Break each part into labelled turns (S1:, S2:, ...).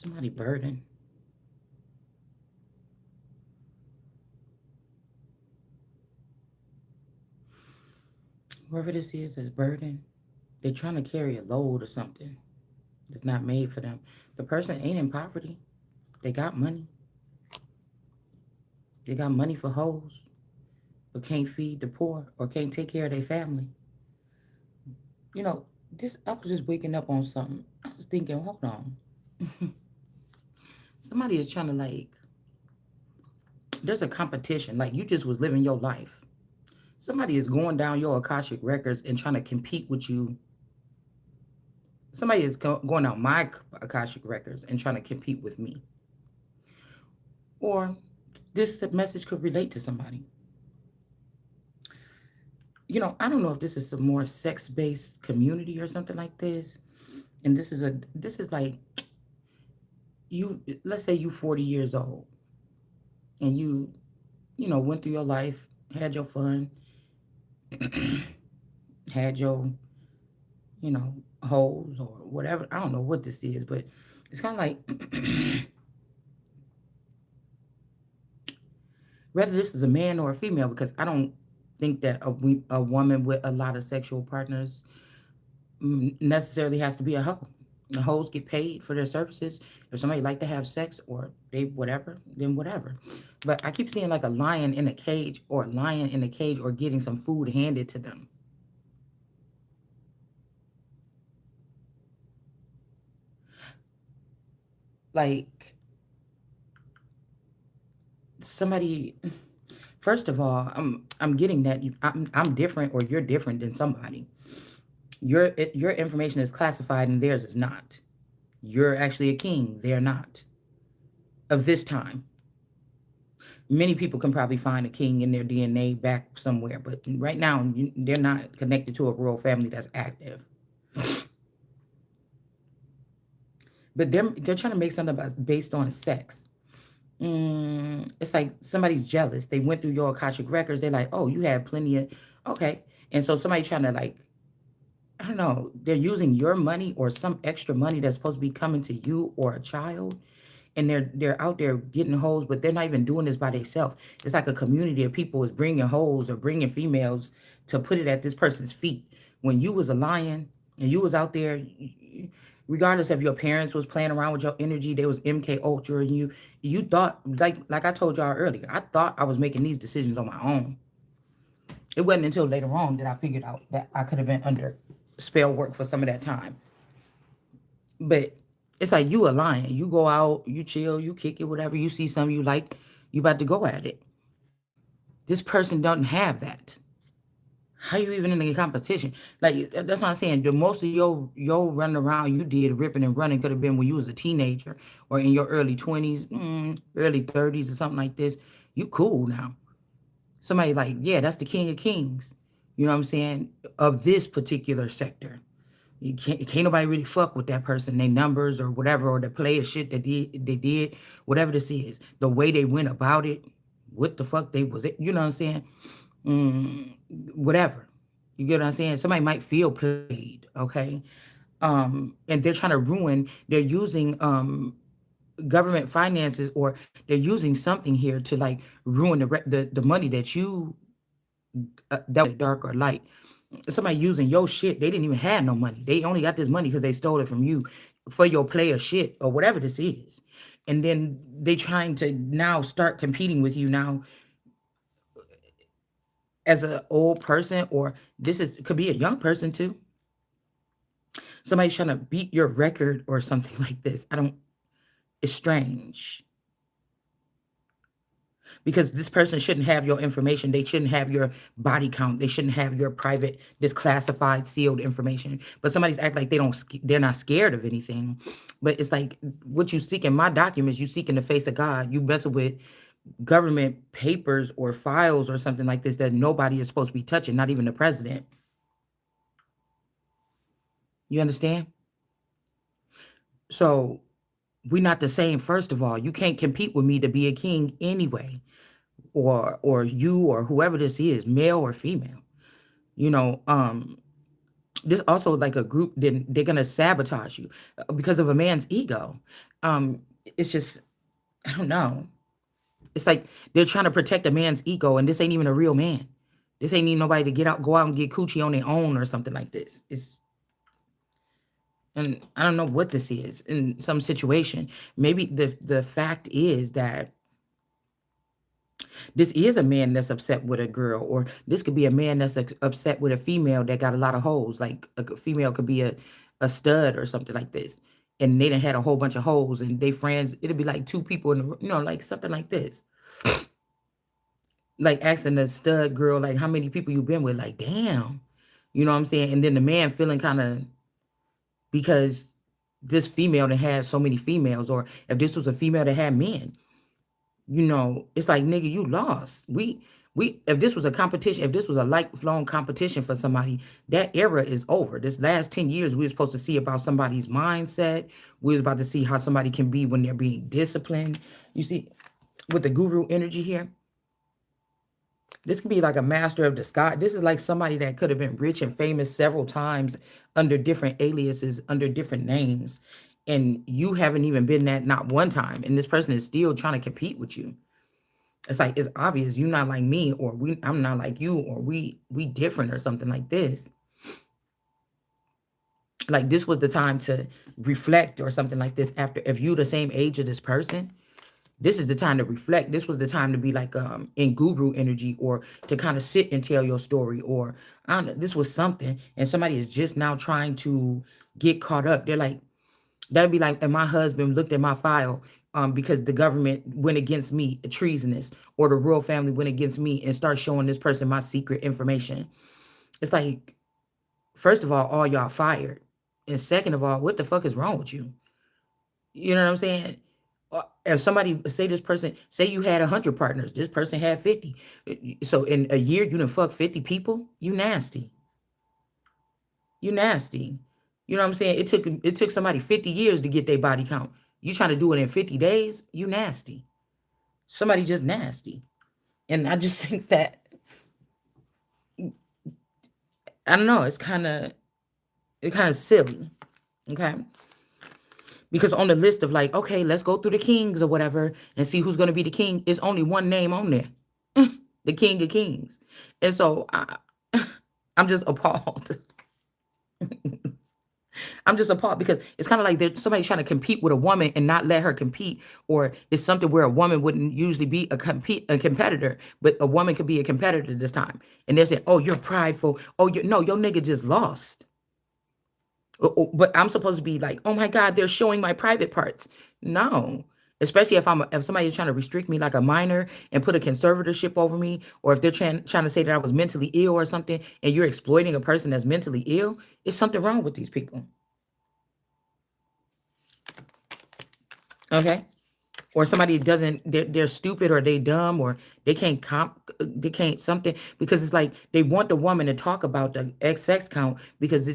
S1: Somebody burden. Whoever this is that's burden, they're trying to carry a load or something that's not made for them. The person ain't in poverty. They got money. They got money for hoes, but can't feed the poor or can't take care of their family. You know, this I was just waking up on something. I was thinking, hold on. Somebody is trying to like there's a competition. Like you just was living your life. Somebody is going down your Akashic records and trying to compete with you. Somebody is going down my Akashic records and trying to compete with me. Or this message could relate to somebody. I don't know if this is a more sex-based community or something like this. And this is like you let's say you 40 years old and you went through your life, had your fun, had your, you know, holes or whatever. I don't know what this is, but it's kind of like whether this is a man or a female, because I don't think that a woman with a lot of sexual partners necessarily has to be a hoe. The hoes get paid for their services. If somebody like to have sex or they whatever, then whatever. But I keep seeing like a lion in a cage or a lion in a cage or getting some food handed to them. Like somebody, first of all, I'm getting that I'm different or you're different than somebody. Your information is classified and theirs is not. You're actually a king. They're not. Of this time. Many people can probably find a king in their DNA back somewhere, but right now they're not connected to a royal family that's active. But they're trying to make something based on sex. It's like somebody's jealous. They went through your Akashic records. They're like, oh, you had plenty of okay. And so somebody's trying to like, I don't know, they're using your money or some extra money that's supposed to be coming to you or a child, and they're out there getting hoes, but they're not even doing this by themselves. It's like a community of people is bringing hoes or bringing females to put it at this person's feet. When you was a lion and you was out there, regardless of your parents was playing around with your energy, there was MK Ultra, and you thought like I told y'all earlier, I thought I was making these decisions on my own. It wasn't until later on that I figured out that I could have been under spell work for some of that time. But it's like you a lion. You go out, you chill, you kick it, whatever. You see something you like, you about to go at it. This person doesn't have that. How you even in the competition? Like that's what I'm saying. The most of your running around you did ripping and running could have been when you was a teenager or in your early 20s, early 30s or something like this. You cool now. Somebody like, yeah, that's the king of kings. You know what I'm saying? Of this particular sector. You can't nobody really fuck with that person, they numbers or whatever, or the player shit that they did, whatever this is, the way they went about it, what the fuck they was, you know what I'm saying? Mm, whatever. You get what I'm saying? Somebody might feel played, okay? And they're trying to ruin, they're using government finances, or they're using something here to like ruin the money that you that was dark or light. Somebody using your shit. They didn't even have no money. They only got this money because they stole it from you for your player shit or whatever this is. And then they trying to now start competing with you now as an old person, or this is could be a young person too. Somebody's trying to beat your record or something like this. I don't. It's strange. Because this person shouldn't have your information. They shouldn't have your body count. They shouldn't have your private, this classified, sealed information. But somebody's act like they're not scared of anything. But it's like what you seek in my documents, you seek in the face of God. You messing with government papers or files or something like this that nobody is supposed to be touching, not even the president. You understand? So we're not the same. First of all, you can't compete with me to be a king anyway, or you or whoever this is, male or female. You know, This also like a group, then they're gonna sabotage you because of a man's ego. It's just, I don't know. It's like they're trying to protect a man's ego, and this ain't even a real man. This ain't even nobody to go out and get coochie on their own or something like this. It's, and I don't know what this is in some situation. Maybe the fact is that this is a man that's upset with a girl, or this could be a man that's upset with a female that got a lot of hoes. Like a female could be a stud or something like this, and they done had a whole bunch of hoes, and they friends. It'd be like two people in the, like something like this. Like asking the stud girl, like how many people you been with? Like, damn, you know what I'm saying? And then the man feeling kind of, because this female that had so many females, or if this was a female that had men, it's like, nigga, you lost. We if this was a competition, if this was a lifelong competition for somebody, that era is over. This last 10 years, we were supposed to see about somebody's mindset. We was about to see how somebody can be when they're being disciplined. You see, with the guru energy here, this could be like a master of disguise. This is like somebody that could have been rich and famous several times under different aliases, under different names. And you haven't even been that not one time. And this person is still trying to compete with you. It's like, it's obvious you're not like me, or I'm not like you, or we different or something like this. Like this was the time to reflect or something like this. After, if you the same age of this person, this is the time to reflect. This was the time to be like in guru energy, or to kind of sit and tell your story, or I don't know, this was something, and somebody is just now trying to get caught up. They're like, that'd be like, and my husband looked at my file because the government went against me, treasonous, or the royal family went against me, and start showing this person my secret information. It's like, first of all y'all fired, and second of all, what the fuck is wrong with you? You know what I'm saying? If somebody say, this person say you had 100 partners, this person had 50. So in a year you done fuck 50 people. You nasty. You nasty. You know what I'm saying? It took somebody 50 years to get their body count. You trying to do it in 50 days? You nasty. Somebody just nasty. And I just think that, I don't know, it's kind of silly. Okay. Because on the list of like, okay, let's go through the kings or whatever and see who's going to be the king, is only one name on there. The king of kings. And so I'm just appalled. I'm just appalled because it's kind of like there's somebody trying to compete with a woman and not let her compete, or it's something where a woman wouldn't usually be a competitor, but a woman could be a competitor this time. And they're saying, "Oh, you're prideful. Oh, no, your nigga just lost." But I'm supposed to be like, "Oh my God, they're showing my private parts." No. Especially if somebody is trying to restrict me like a minor and put a conservatorship over me, or if they're trying to say that I was mentally ill or something, and you're exploiting a person that's mentally ill, it's something wrong with these people. Okay? Or somebody doesn't, they're stupid, or they dumb, or they can't something, because it's like they want the woman to talk about the XX count because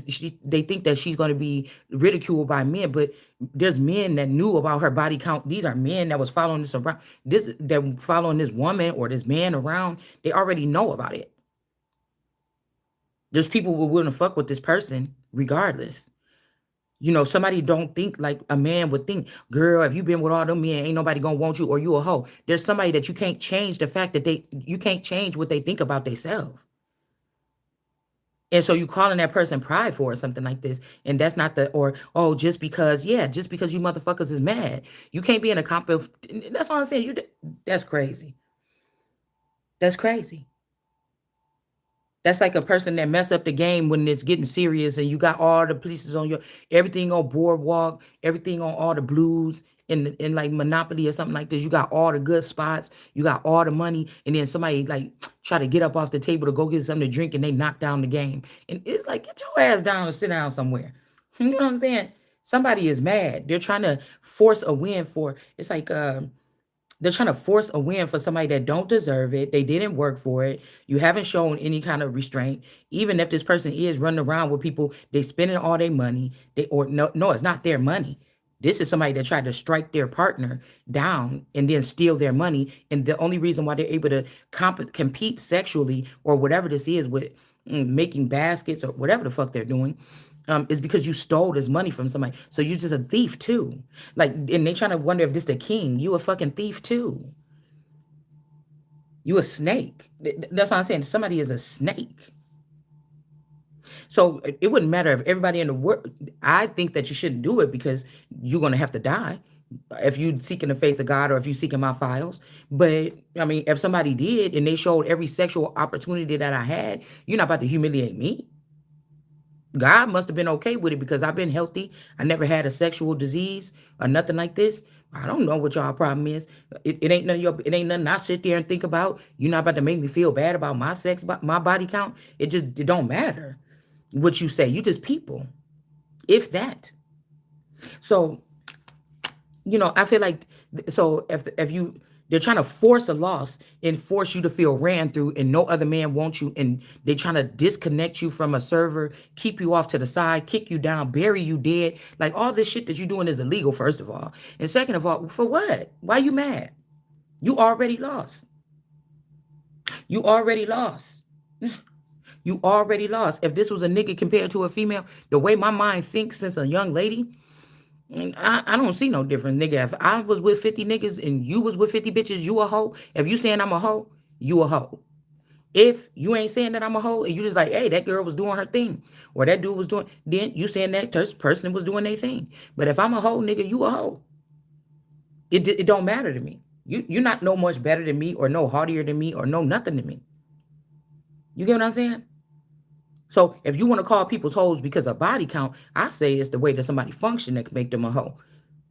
S1: they think that she's going to be ridiculed by men. But there's men that knew about her body count. These are men that was following this around, this that following this woman or this man around. They already know about it. There's people who are willing to fuck with this person regardless. Somebody don't think like a man would think. Girl, if you been with all them men, ain't nobody gonna want you, or you a hoe. There's somebody that you can't change the fact that you can't change what they think about themselves. And so you calling that person prideful or something like this. And that's not or, oh, just because you motherfuckers is mad. You can't be in a that's all I'm saying. That's crazy. That's crazy. That's like a person that mess up the game when it's getting serious, and you got all the pieces on everything on boardwalk, everything on all the blues in like Monopoly or something like this. You got all the good spots, you got all the money, and then somebody like try to get up off the table to go get something to drink, and they knock down the game. And it's like, get your ass down and sit down somewhere. You know what I'm saying? Somebody is mad. They're trying to force a win for, it's like they're trying to force a win for somebody that don't deserve it. They didn't work for it. You haven't shown any kind of restraint. Even if this person is running around with people, they spending all their money. No, it's not their money. This is somebody that tried to strike their partner down and then steal their money. And the only reason why they're able to compete sexually or whatever this is with making baskets or whatever the fuck they're doing, is because you stole this money from somebody. So you're just a thief too. Like, and they trying to wonder if this the king. You a fucking thief too. You a snake. That's what I'm saying. Somebody is a snake. So it wouldn't matter if everybody in the world. I think that you shouldn't do it because you're gonna have to die if you seeking the face of God or if you seeking my files. But I mean, if somebody did and they showed every sexual opportunity that I had, you're not about to humiliate me. God must have been okay with it because I've been healthy. I never had a sexual disease or nothing like this. I don't know what y'all problem is. It ain't none of your. It ain't nothing I sit there and think about. You're not about to make me feel bad about my sex, my body count. It don't matter what you say. You just people, if that. So I feel like, so if you they're trying to force a loss and force you to feel ran through and no other man wants you, and they're trying to disconnect you from a server, keep you off to the side, kick you down, bury you dead. Like, all this shit that you're doing is illegal, first of all. And second of all, for what? Why you mad? You already lost. You already lost. You already lost. If this was a nigga compared to a female, the way my mind thinks since a young lady, I don't see no difference, nigga. If I was with 50 niggas and you was with 50 bitches, you a hoe. If you saying I'm a hoe, you a hoe. If you ain't saying that I'm a hoe and you just like, hey, that girl was doing her thing, or that dude was doing, then you saying that person was doing their thing. But if I'm a hoe, nigga, you a hoe. It don't matter to me. You're not no much better than me or no hardier than me or no nothing to me. You get what I'm saying? So if you want to call people's hoes because of body count, I say it's the way that somebody function that can make them a hoe.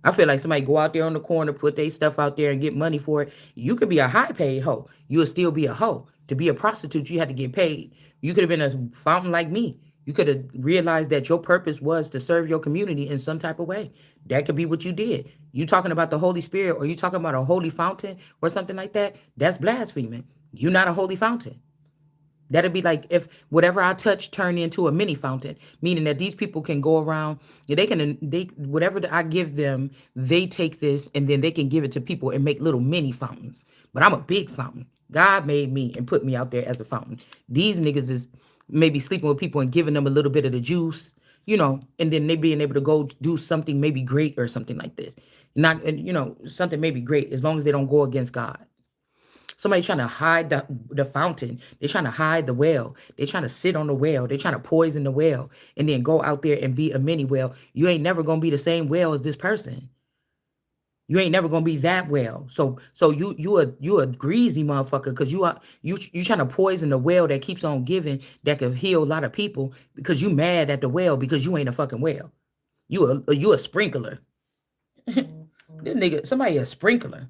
S1: I feel like somebody go out there on the corner, put their stuff out there and get money for it. You could be a high paid hoe. You'll still be a hoe. To be a prostitute, you had to get paid. You could have been a fountain like me. You could have realized that your purpose was to serve your community in some type of way. That could be what you did. You talking about the Holy Spirit or you talking about a holy fountain or something like that? That's blaspheming. You're not a holy fountain. That'd be like if whatever I touch turned into a mini fountain, meaning that these people can go around, they whatever I give them, they take this and then they can give it to people and make little mini fountains. But I'm a big fountain. God made me and put me out there as a fountain. These niggas is maybe sleeping with people and giving them a little bit of the juice, and then they being able to go do something maybe great or something like this. Not, and something maybe great as long as they don't go against God. Somebody trying to hide the fountain. They're trying to hide the well. They're trying to sit on the well. They're trying to poison the well and then go out there and be a mini well. You ain't never gonna be the same well as this person. You ain't never gonna be that well. So you a greasy motherfucker because you trying to poison the well that keeps on giving that could heal a lot of people because you mad at the well because you ain't a fucking well. You a sprinkler. This nigga, somebody a sprinkler.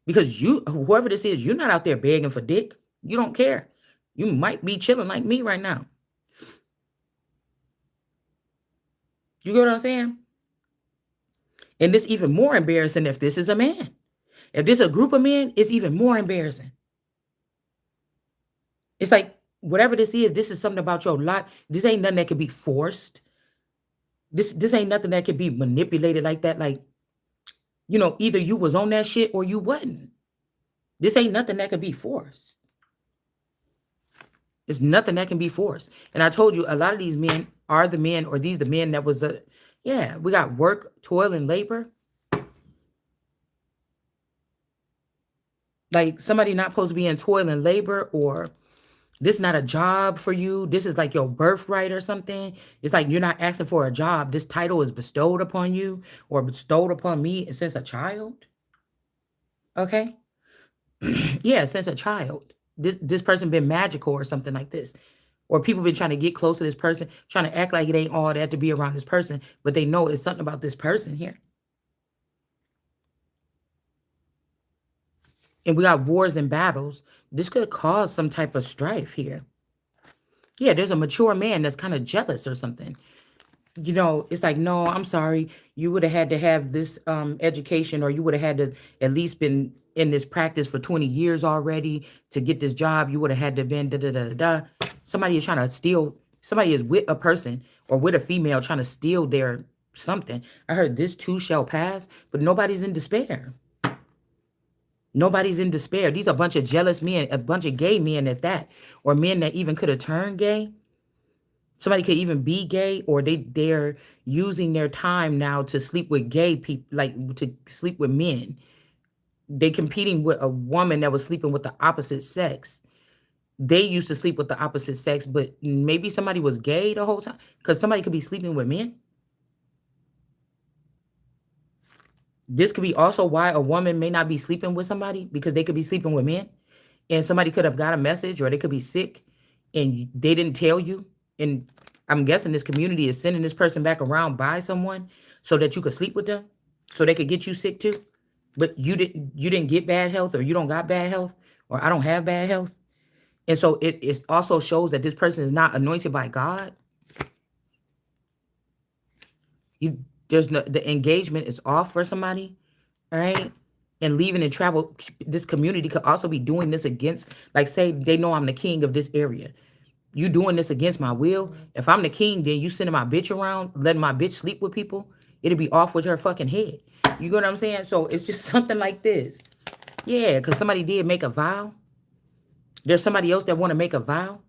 S1: Because whoever this is, you're not out there begging for dick. You don't care. You might be chilling like me right now. You get what I'm saying? And this even more embarrassing if this is a man. If this is a group of men, it's even more embarrassing. It's like, whatever this is something about your life. This ain't nothing that can be forced. This ain't nothing that can be manipulated like that. Like, either you was on that shit or you wasn't. This ain't nothing that can be forced. It's nothing that can be forced. And I told you, a lot of these men are the men, or these the men that was we got work, toil, and labor. Like, somebody not supposed to be in toil and labor, or this not a job for you. This is like your birthright or something. It's like you're not asking for a job. This title is bestowed upon you or bestowed upon me since a child. Okay? Yeah, since a child. This person been magical or something like this. Or people been trying to get close to this person, trying to act like it ain't all that to be around this person, but they know it's something about this person here. And we got wars and battles. This could cause some type of strife here. Yeah, there's a mature man that's kind of jealous or something. It's like, no, I'm sorry. You would have had to have this education, or you would have had to at least been in this practice for 20 years already to get this job. You would have had to been da da da da. Somebody is trying to steal. Somebody is with a person or with a female trying to steal their something. I heard this too shall pass, but nobody's in despair. Nobody's in despair. These are a bunch of jealous men, a bunch of gay men at that, or men that even could have turned gay. Somebody could even be gay, or they're using their time now to sleep with gay people, like to sleep with men. They competing with a woman that was sleeping with the opposite sex. They used to sleep with the opposite sex, but maybe somebody was gay the whole time because somebody could be sleeping with men. This could be also why a woman may not be sleeping with somebody because they could be sleeping with men, and somebody could have got a message, or they could be sick and they didn't tell you. And I'm guessing this community is sending this person back around by someone so that you could sleep with them, so they could get you sick too. But you didn't get bad health, or you don't got bad health, or I don't have bad health. And so it also shows that this person is not anointed by God. You there's no the engagement is off for somebody, all right? And leaving and travel, this community could also be doing this against, like, say they know I'm the king of this area. You doing this against my will. If I'm the king, then you sending my bitch around, letting my bitch sleep with people, it'll be off with her fucking head. You get what I'm saying? So it's just something like this. Yeah, because somebody did make a vow. There's somebody else that want to make a vow.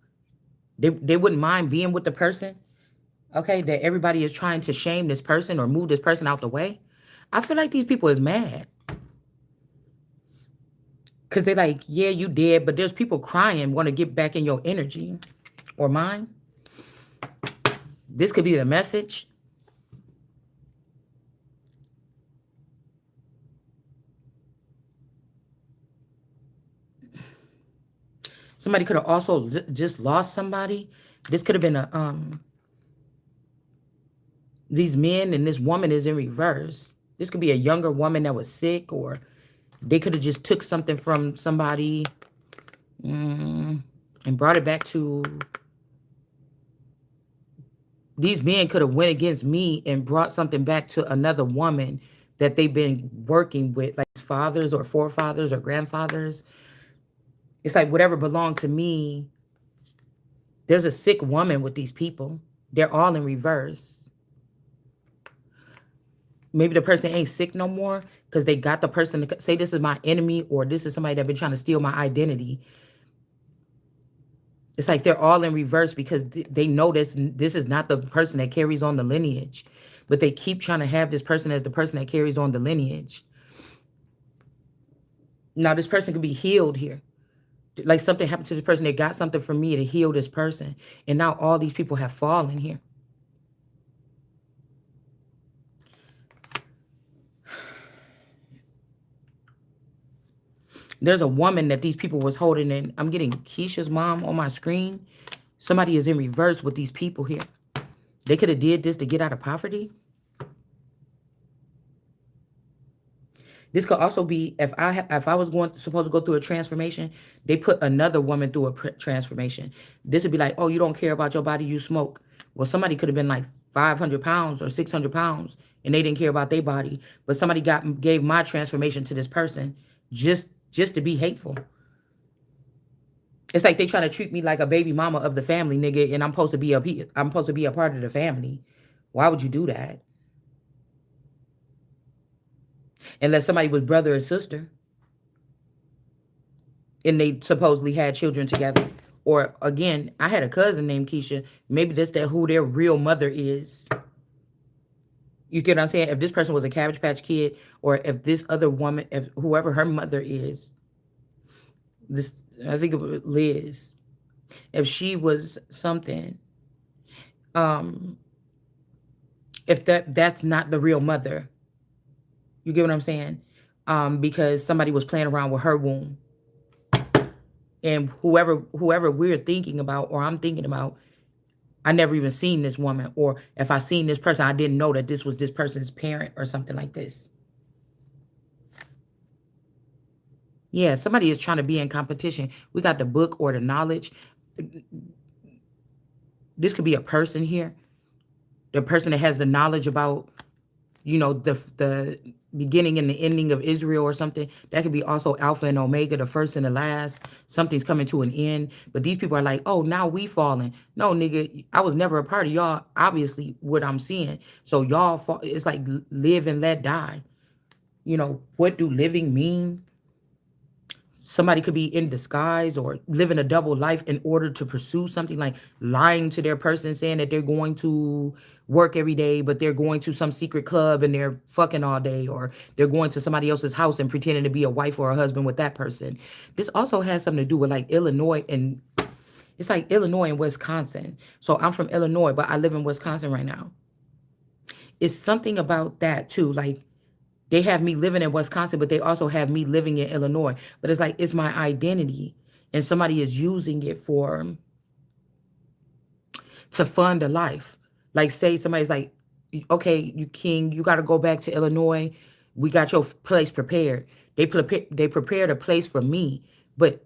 S1: They wouldn't mind being with the person, okay, that everybody is trying to shame this person or move this person out the way. I feel like these people is mad because they like, yeah, you did, but there's people crying, want to get back in your energy or mine. This could be the message. Somebody could have also just lost somebody. This could have been a these men, and this woman is in reverse. This could be a younger woman that was sick, or they could have just took something from somebody and brought it back to. These men could have went against me and brought something back to another woman that they've been working with, like fathers or forefathers or grandfathers. It's like whatever belonged to me. There's a sick woman with these people. They're all in reverse. Maybe the person ain't sick no more because they got the person to say this is my enemy, or this is somebody that been trying to steal my identity. It's like they're all in reverse because they know this is not the person that carries on the lineage, but they keep trying to have this person as the person that carries on the lineage. Now this person could be healed here. Like something happened to this person. They got something from me to heal this person. And now all these people have fallen here. There's a woman that these people was holding in. I'm getting Keisha's mom on my screen. Somebody is in reverse with these people here. They could have did this to get out of poverty. This could also be if I was supposed to go through a transformation, they put another woman through a transformation. This would be like, oh, you don't care about your body, you smoke. Well, somebody could have been like 500 pounds or 600 pounds, and they didn't care about their body, but somebody gave my transformation to this person just to be hateful. It's like they try to treat me like a baby mama of the family, nigga, and I'm supposed to be a part of the family. Why would you do that? Unless somebody was brother or sister and they supposedly had children together. Or again, I had a cousin named Keisha. Maybe that's who their real mother is. You get what I'm saying? If this person was a Cabbage Patch Kid, or if this other woman, if whoever her mother is, this, I think it was Liz, if she was something, if that's not the real mother, you get what I'm saying? Because somebody was playing around with her womb. And whoever we're thinking about, or I'm thinking about, I never even seen this woman. Or if I seen this person, I didn't know that this was this person's parent or something like this. Yeah, somebody is trying to be in competition. We got the book or the knowledge. This could be a person here. The person that has the knowledge about, the beginning and the ending of Israel or something. That could be also Alpha and Omega, the first and the last. Something's coming to an end. But these people are like, oh, now we falling. No, nigga, I was never a part of y'all. Obviously, what I'm seeing. So y'all fall. It's like live and let die. What do living mean? Somebody could be in disguise or living a double life in order to pursue something, like lying to their person, saying that they're going to work every day, but they're going to some secret club and they're fucking all day, or they're going to somebody else's house and pretending to be a wife or a husband with that person. This also has something to do with like Illinois, and it's like Illinois and Wisconsin. So I'm from Illinois, but I live in Wisconsin right now. It's something about that too. Like they have me living in Wisconsin, but they also have me living in Illinois. But it's like it's my identity, and somebody is using it for to fund a life. Like say somebody's like, okay, you king, you got to go back to Illinois. We got your place prepared. They prepared a place for me, but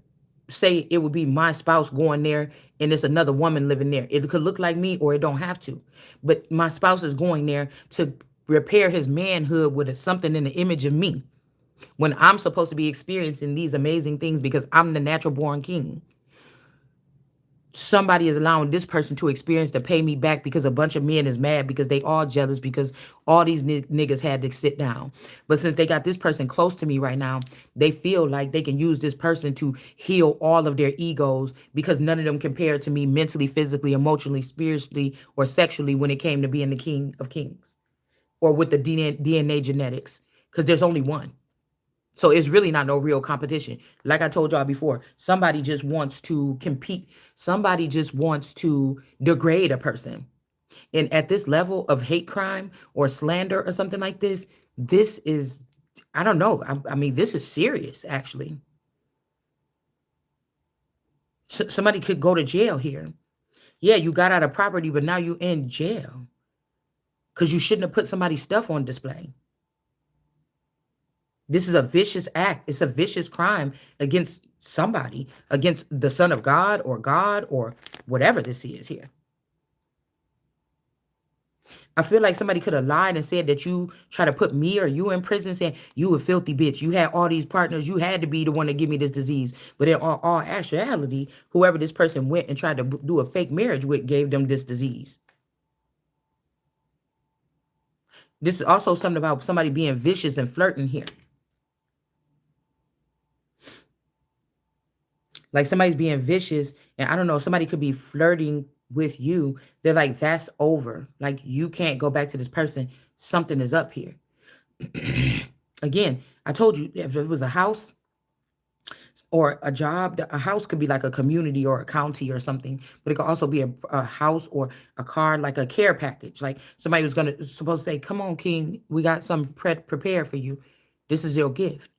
S1: say it would be my spouse going there and it's another woman living there. It could look like me or it don't have to. But my spouse is going there to repair his manhood with something in the image of me when I'm supposed to be experiencing these amazing things because I'm the natural born king. Somebody is allowing this person to experience to pay me back because a bunch of men is mad because they all jealous because all these niggas had to sit down. But since they got this person close to me right now, they feel like they can use this person to heal all of their egos because none of them compared to me mentally, physically, emotionally, spiritually, or sexually when it came to being the king of kings or with the DNA genetics, because there's only one. So it's really not no real competition. Like I told y'all before, somebody just wants to compete. Somebody just wants to degrade a person. And at this level of hate crime or slander or something like this is, I don't know. I mean, this is serious, actually. Somebody could go to jail here. Yeah, you got out of property, but now you in jail because you shouldn't have put somebody's stuff on display. This is a vicious act. It's a vicious crime against somebody, against the Son of God or whatever this is here. I feel like somebody could have lied and said that you try to put me or you in prison, saying you a filthy bitch. You had all these partners. You had to be the one to give me this disease. But in all actuality, whoever this person went and tried to do a fake marriage with gave them this disease. This is also something about somebody being vicious and flirting here. Like somebody's being vicious, and I don't know, somebody could be flirting with you. They're like, that's over. Like, you can't go back to this person. Something is up here. Again, I told you if it was a house or a job, a house could be like a community or a county or something, but it could also be a house or a car, like a care package. Like somebody was supposed to say, come on, King, we got something prepared for you. This is your gift.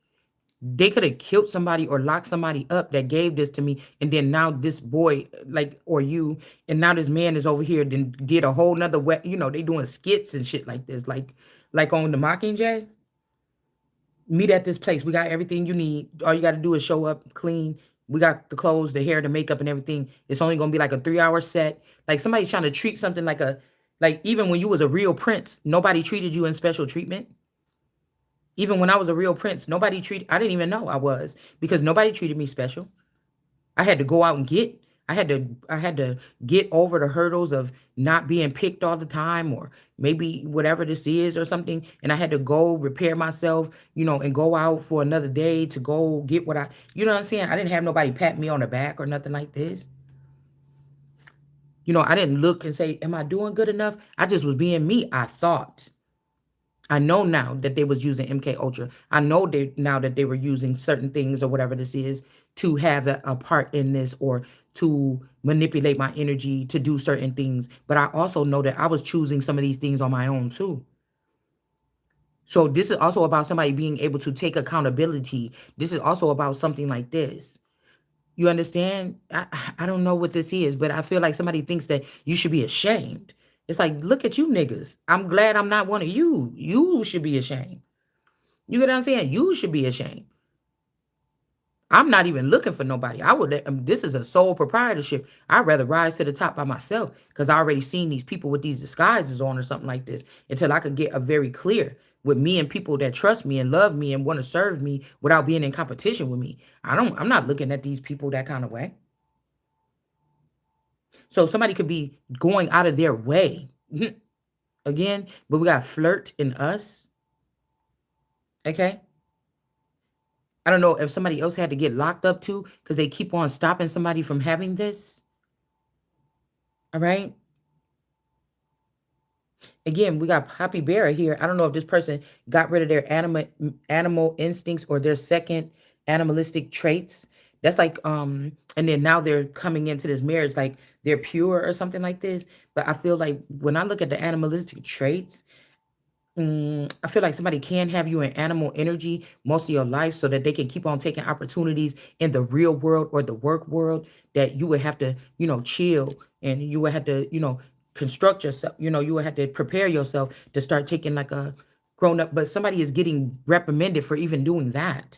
S1: They could have killed somebody or locked somebody up that gave this to me, and then now this boy, like, or you, and now this man is over here, then did a whole nother way. You know, they doing skits and shit like this, like on the Mockingjay. Meet at this place. We got everything you need. All you got to do is show up clean. We got the clothes, the hair, the makeup, and everything. It's only gonna be like a 3-hour set. Like somebody's trying to treat something like even when you was a real prince, nobody treated you in special treatment. Even when I was a real prince, I didn't even know I was because nobody treated me special. I had to go out and I had to get over the hurdles of not being picked all the time or maybe whatever this is or something. And I had to go repair myself, and go out for another day to go get you know what I'm saying? I didn't have nobody pat me on the back or nothing like this. I didn't look and say, am I doing good enough? I just was being me, I thought. I know now that they was using MK Ultra. I know now that they were using certain things or whatever this is to have a part in this or to manipulate my energy to do certain things. But I also know that I was choosing some of these things on my own too. So this is also about somebody being able to take accountability. This is also about something like this. You understand? I don't know what this is, but I feel like somebody thinks that you should be ashamed. It's like, look at you niggas. I'm glad I'm not one of you. You should be ashamed. You get what I'm saying? You should be ashamed. I'm not even looking for nobody. This is a sole proprietorship. I'd rather rise to the top by myself because I already seen these people with these disguises on or something like this until I could get a very clear with me and people that trust me and love me and want to serve me without being in competition with me. I'm not looking at these people that kind of way. So somebody could be going out of their way. Again, but we got flirt in us. Okay. I don't know if somebody else had to get locked up too, because they keep on stopping somebody from having this. All right. Again, we got Poppy Bear here. I don't know if this person got rid of their animal instincts or their second animalistic traits. That's like and then now they're coming into this marriage like they're pure or something like this. But I feel like when I look at the animalistic traits, I feel like somebody can have you in animal energy most of your life so that they can keep on taking opportunities in the real world or the work world that you would have to, chill, and you would have to, construct yourself. You would have to prepare yourself to start taking like a grown up, but somebody is getting reprimanded for even doing that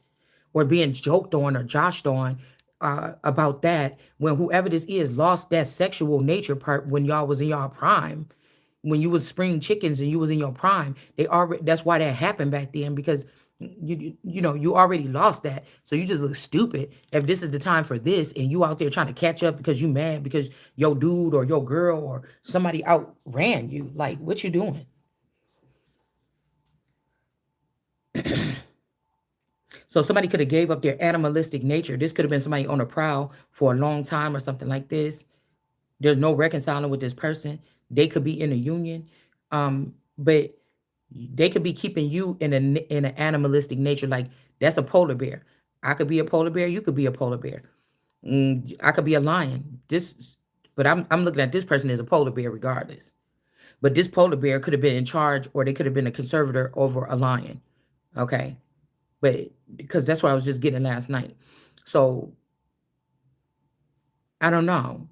S1: or being joked on or joshed on about that when whoever this is lost that sexual nature part when y'all was in y'all prime, when you was spring chickens and you was in your prime. They already, that's why that happened back then, because you already lost that. So you just look stupid if this is the time for this and you out there trying to catch up because you mad because your dude or your girl or somebody outran you. Like, what you doing? So somebody could have gave up their animalistic nature. This could have been somebody on a prowl for a long time or something like this. There's no reconciling with this person. They could be in a union, but they could be keeping you in an animalistic nature. Like, that's a polar bear. I could be a polar bear. You could be a polar bear. I could be a lion. But I'm looking at this person as a polar bear regardless. But this polar bear could have been in charge, or they could have been a conservator over a lion. Okay, but because that's what I was just getting last night. So I don't know.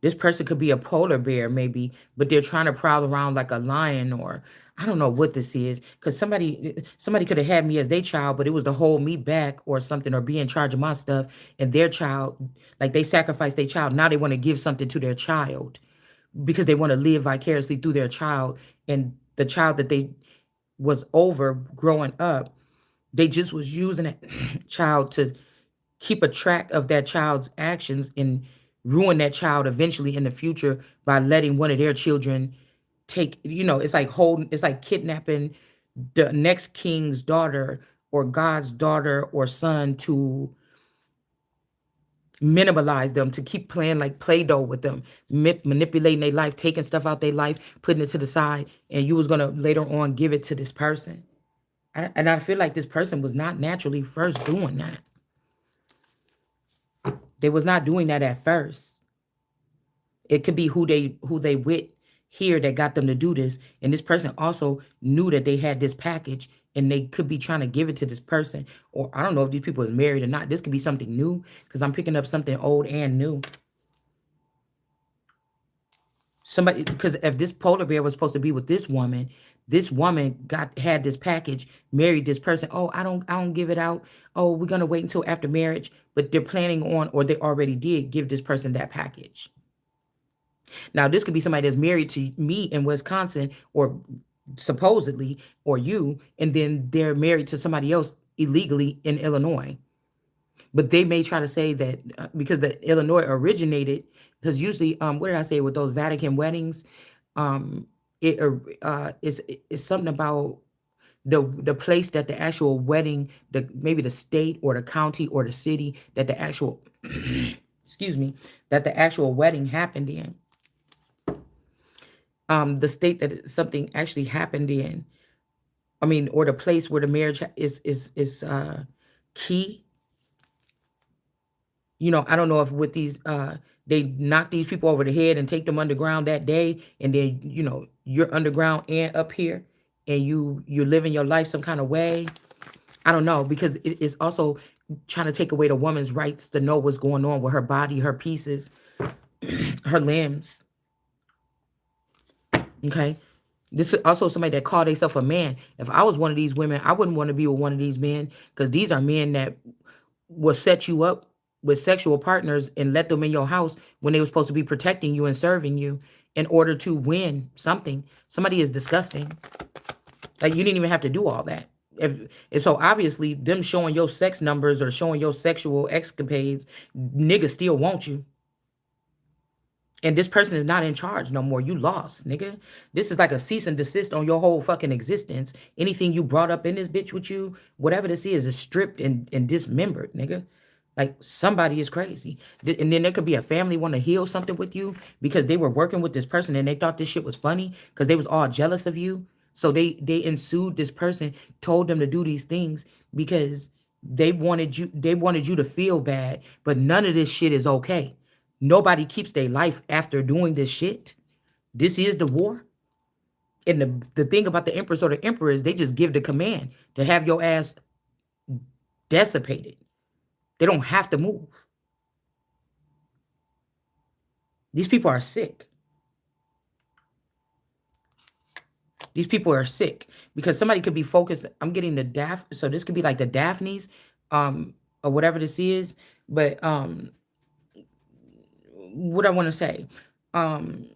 S1: This person could be a polar bear maybe, but they're trying to prowl around like a lion, or I don't know what this is. Cause somebody could have had me as their child, but it was to hold me back or something, or be in charge of my stuff. And their child, like they sacrificed their child. Now they want to give something to their child because they want to live vicariously through their child. And the child that they was over growing up, they just was using that child to keep a track of that child's actions and ruin that child eventually in the future by letting one of their children take, it's like kidnapping the next king's daughter or God's daughter or son to minimalize them, to keep playing like Play-Doh with them, manipulating their life, taking stuff out their life, putting it to the side, and you was gonna later on give it to this person. And I feel like this person was not naturally first doing that. They was not doing that at first. It could be who they with here that got them to do this. And this person also knew that they had this package and they could be trying to give it to this person. Or I don't know if these people is married or not. This could be something new because I'm picking up something old and new. Somebody, because if this polar bear was supposed to be with this woman had this package, married this person. Oh, I don't give it out. Oh, we're gonna wait until after marriage. But they're planning on, or they already did give this person that package. Now, this could be somebody that's married to me in Wisconsin, or supposedly, or you, and then they're married to somebody else illegally in Illinois. But they may try to say that because the Illinois originated, because usually, what did I say with those Vatican weddings? Um, it's something about the place that the actual wedding, maybe the state or the county or the city that the actual excuse me, that the actual wedding happened in. The state that something actually happened in. I mean, or the place where the marriage is key. I don't know if with these they knock these people over the head and take them underground that day, and then you're underground and up here, and you're living your life some kind of way. I don't know, because it is also trying to take away the woman's rights to know what's going on with her body, her pieces, her limbs. Okay. This is also somebody that called themselves a man. If I was one of these women, I wouldn't want to be with one of these men, because these are men that will set you up with sexual partners and let them in your house when they were supposed to be protecting you and serving you in order to win something. Somebody is disgusting. Like, you didn't even have to do all that. And so obviously them showing your sex numbers or showing your sexual escapades, niggas still want you. And this person is not in charge no more. You lost, nigga. This is like a cease and desist on your whole fucking existence. Anything you brought up in this bitch with you, whatever this is stripped and dismembered, nigga. Like somebody is crazy. And then there could be a family want to heal something with you because they were working with this person and they thought this shit was funny because they was all jealous of you. So they ensued this person, told them to do these things because they wanted you to feel bad, but none of this shit is okay. Nobody keeps their life after doing this shit. This is the war. And the thing about the empress or the emperor is they just give the command to have your ass dissipated. They don't have to move. These people are sick. These people are sick because somebody could be focused. I'm getting the so this could be like the Daphnes, or whatever this is. But what I want to say, um,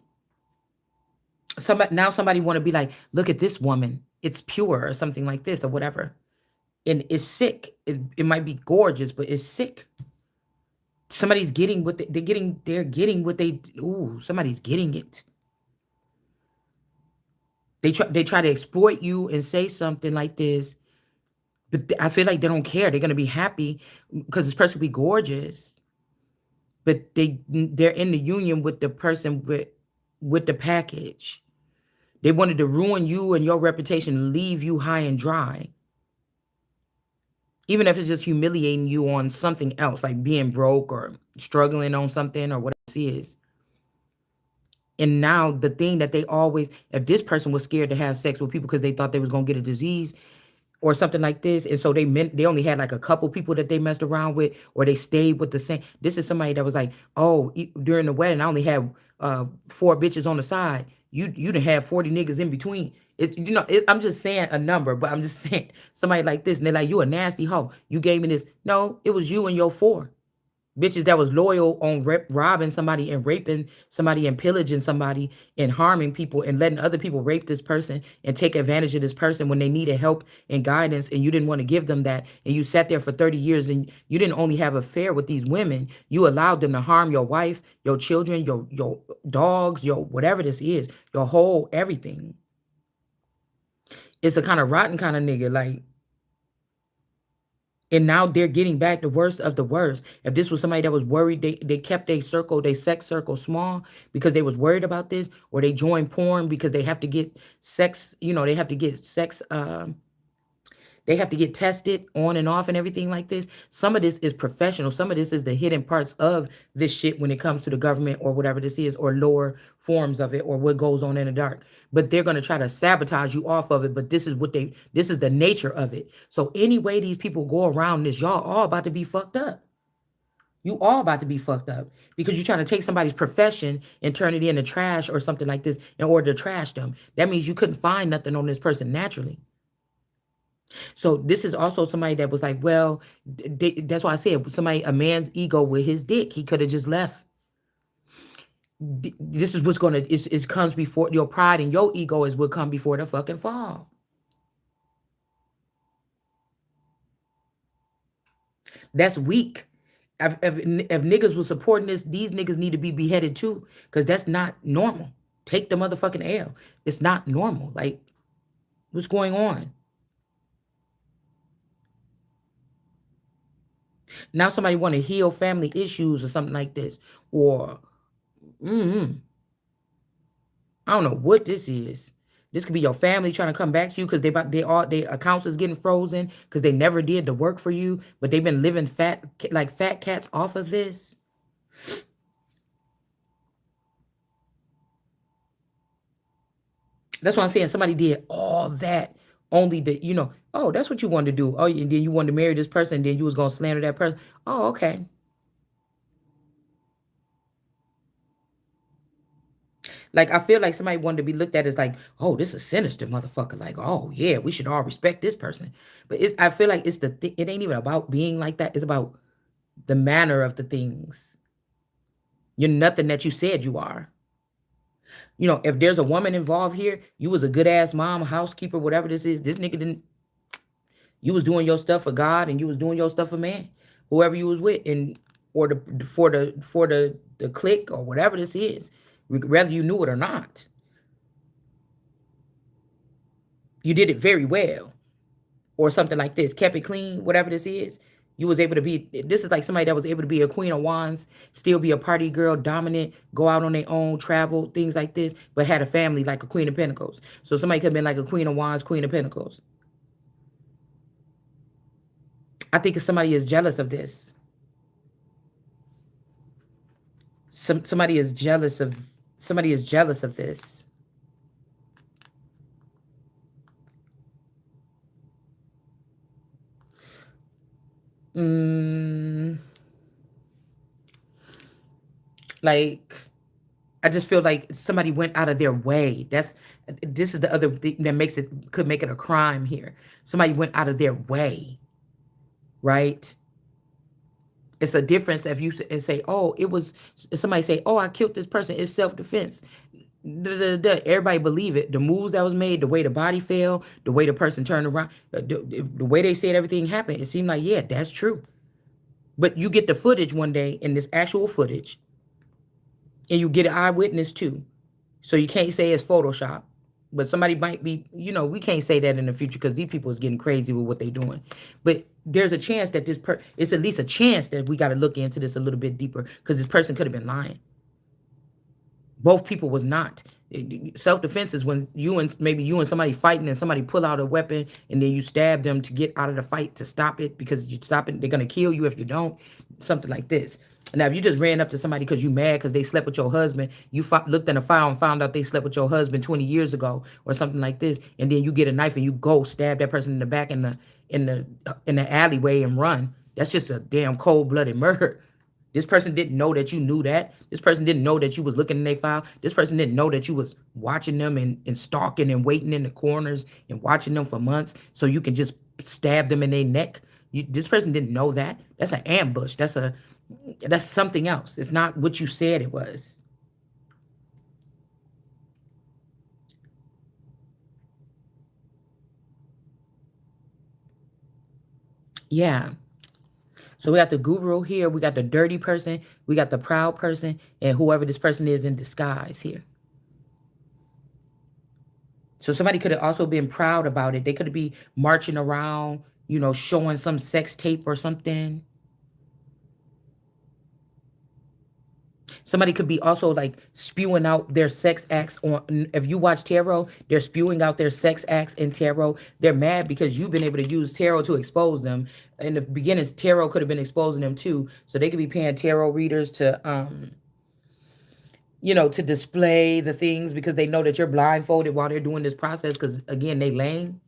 S1: somebody want to be like, look at this woman, it's pure or something like this or whatever, and it's sick. It might be gorgeous, but it's sick. Somebody's getting what they're getting what they ooh, somebody's getting it. They try to exploit you and say something like this, but I feel like they don't care. They're gonna be happy because this person will be gorgeous, but they're in the union with the person with the package. They wanted to ruin you and your reputation, leave you high and dry. Even if it's just humiliating you on something else, like being broke or struggling on something or whatever it is. And now the thing that they always, if this person was scared to have sex with people because they thought they was gonna get a disease or something like this, and so they only had like a couple people that they messed around with, or they stayed with the same. This is somebody that was like, oh, during the wedding, I only had 4 bitches on the side. You done have 40 niggas in between. I'm just saying a number, but I'm just saying somebody like this, and they're like, you a nasty hoe. You gave me this. No, it was you and your 4 bitches that was loyal on robbing somebody and raping somebody and pillaging somebody and harming people and letting other people rape this person and take advantage of this person when they needed help and guidance, and you didn't want to give them that, and you sat there for 30 years and you didn't only have an affair with these women, you allowed them to harm your wife, your children, your dogs, your whatever this is, your whole everything. It's a kind of rotten kind of nigga, like. And now they're getting back the worst of the worst. If this was somebody that was worried, they kept their sex circle small because they was worried about this, or they joined porn because they have to get sex, they have to get sex, they have to get tested on and off and everything like this. Some of this is professional. Some of this is the hidden parts of this shit when it comes to the government or whatever this is, or lower forms of it, or what goes on in the dark. But they're going to try to sabotage you off of it. But this is the nature of it. So anyway, these people go around this, y'all all about to be fucked up. You all about to be fucked up because you're trying to take somebody's profession and turn it into trash or something like this in order to trash them. That means you couldn't find nothing on this person naturally. So this is also somebody that was like, well, that's why I said a man's ego with his dick, he could have just left. This is what's gonna it comes before your pride, and your ego is what come before the fucking fall. That's weak. If niggas was supporting this, these niggas need to be beheaded too, because that's not normal. Take the motherfucking L. It's not normal. Like, what's going on? Now somebody want to heal family issues or something like this, or I don't know what this is. This could be your family trying to come back to you because their accounts is getting frozen because they never did the work for you, but they've been living like fat cats off of this. That's what I'm saying. Somebody did all that only that, oh, that's what you wanted to do. Oh, and then you wanted to marry this person, and then you was gonna slander that person. Oh, okay. Like, I feel like somebody wanted to be looked at as like, oh, this is a sinister motherfucker. Like, oh yeah, we should all respect this person. But I feel like it's it ain't even about being like that. It's about the manner of the things. You're nothing that you said you are. If there's a woman involved here, you was a good ass mom, housekeeper, whatever this is. This nigga didn't. You was doing your stuff for God, and you was doing your stuff for man, whoever you was with, and or the click or whatever this is, whether you knew it or not. You did it very well, or something like this. Kept it clean, whatever this is. You was able to be. This is like somebody that was able to be a queen of wands, still be a party girl, dominant, go out on their own, travel, things like this, but had a family like a queen of pentacles. So somebody could have been like a queen of wands, queen of pentacles. I think somebody is jealous of this. Somebody is jealous of this. Mm, like I just feel like somebody went out of their way. This is the other thing that could make it a crime here. Somebody went out of their way, right? It's a difference if you say, "Oh, it was," somebody say, "Oh, I killed this person. It's self-defense." Everybody believe it. The moves that was made, the way the body fell, the way the person turned around, the way they said everything happened, it seemed like, yeah, that's true. But you get the footage one day, in this actual footage, and you get an eyewitness too. So you can't say it's Photoshop. But somebody might be, we can't say that in the future because these people is getting crazy with what they're doing. But there's a chance that it's at least a chance that we got to look into this a little bit deeper because this person could have been lying. Both people was not. Self-defense is when maybe you and somebody fighting and somebody pull out a weapon and then you stab them to get out of the fight to stop it because you stop it, they're going to kill you if you don't. Something like this. Now, if you just ran up to somebody because you mad because they slept with your husband, you looked in a file and found out they slept with your husband 20 years ago or something like this, and then you get a knife and you go stab that person in the back in the alleyway and run. That's just a damn cold-blooded murder. This person didn't know that you knew that. This person didn't know that you was looking in their file. This person didn't know that you was watching them and stalking and waiting in the corners and watching them for months so you can just stab them in their neck. This person didn't know that. That's an ambush. That's something else. It's not what you said it was. Yeah. So we got the guru here. We got the dirty person. We got the proud person. And whoever this person is in disguise here. So somebody could have also been proud about it. They could be marching around, showing some sex tape or something. Somebody could be also like spewing out their sex acts on. If you watch tarot, they're spewing out their sex acts in tarot. They're mad because you've been able to use tarot to expose them. In the beginning, tarot could have been exposing them too. So they could be paying tarot readers to display the things because they know that you're blindfolded while they're doing this process. Because again, they lame.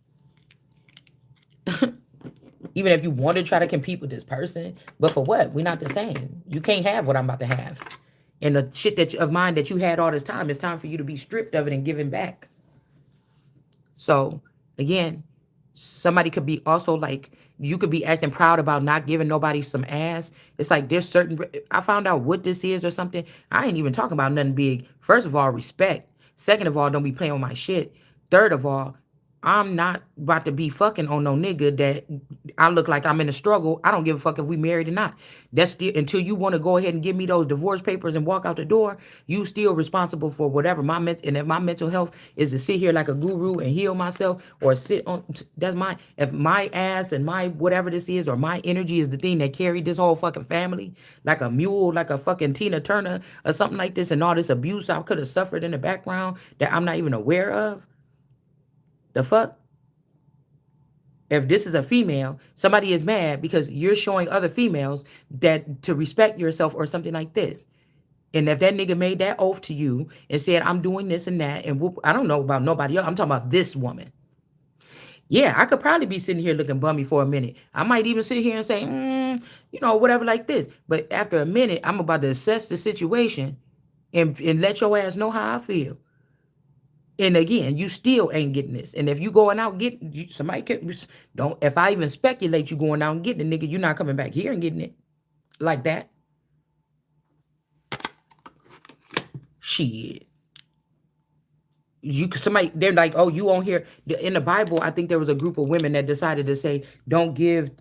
S1: Even if you want to try to compete with this person, but for what? We're not the same. You can't have what I'm about to have. And the shit of mine that you had all this time, it's time for you to be stripped of it and given back. So again, somebody could be also like, you could be acting proud about not giving nobody some ass. It's like there's certain, I found out what this is or something. I ain't even talking about nothing big. First of all, respect. Second of all, don't be playing with my shit. Third of all, I'm not about to be fucking on no nigga that I look like I'm in a struggle. I don't give a fuck if we married or not. That's still, until you want to go ahead and give me those divorce papers and walk out the door, you still responsible for whatever and if my mental health is to sit here like a guru and heal myself or sit on, that's my, if my ass and my whatever this is or my energy is the thing that carried this whole fucking family like a mule, like a fucking Tina Turner or something like this, and all this abuse I could have suffered in the background that I'm not even aware of. The fuck? If this is a female, somebody is mad because you're showing other females that to respect yourself or something like this. And if that nigga made that oath to you and said, I'm doing this and that, and whoop, I don't know about nobody else. I'm talking about this woman. Yeah, I could probably be sitting here looking bummy for a minute. I might even sit here and say, whatever like this. But after a minute, I'm about to assess the situation and let your ass know how I feel. And again, you still ain't getting this. And if you going out getting somebody don't. If I even speculate you going out and getting it, nigga, you're not coming back here and getting it like that. Shit. You somebody they're like, oh, you on here in the Bible. I think there was a group of women that decided to say, don't give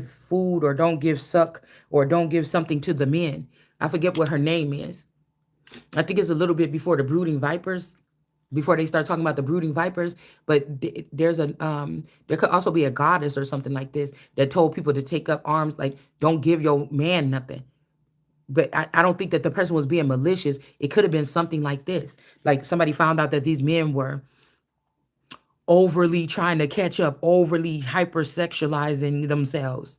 S1: food, or don't give suck, or don't give something to the men. I forget what her name is. I think it's a little bit before the brooding vipers, before they start talking about the brooding vipers. But there's a there could also be a goddess or something like this that told people to take up arms, like don't give your man nothing. But I don't think that the person was being malicious. It could have been something like this. Like somebody found out that these men were overly trying to catch up, overly hypersexualizing themselves,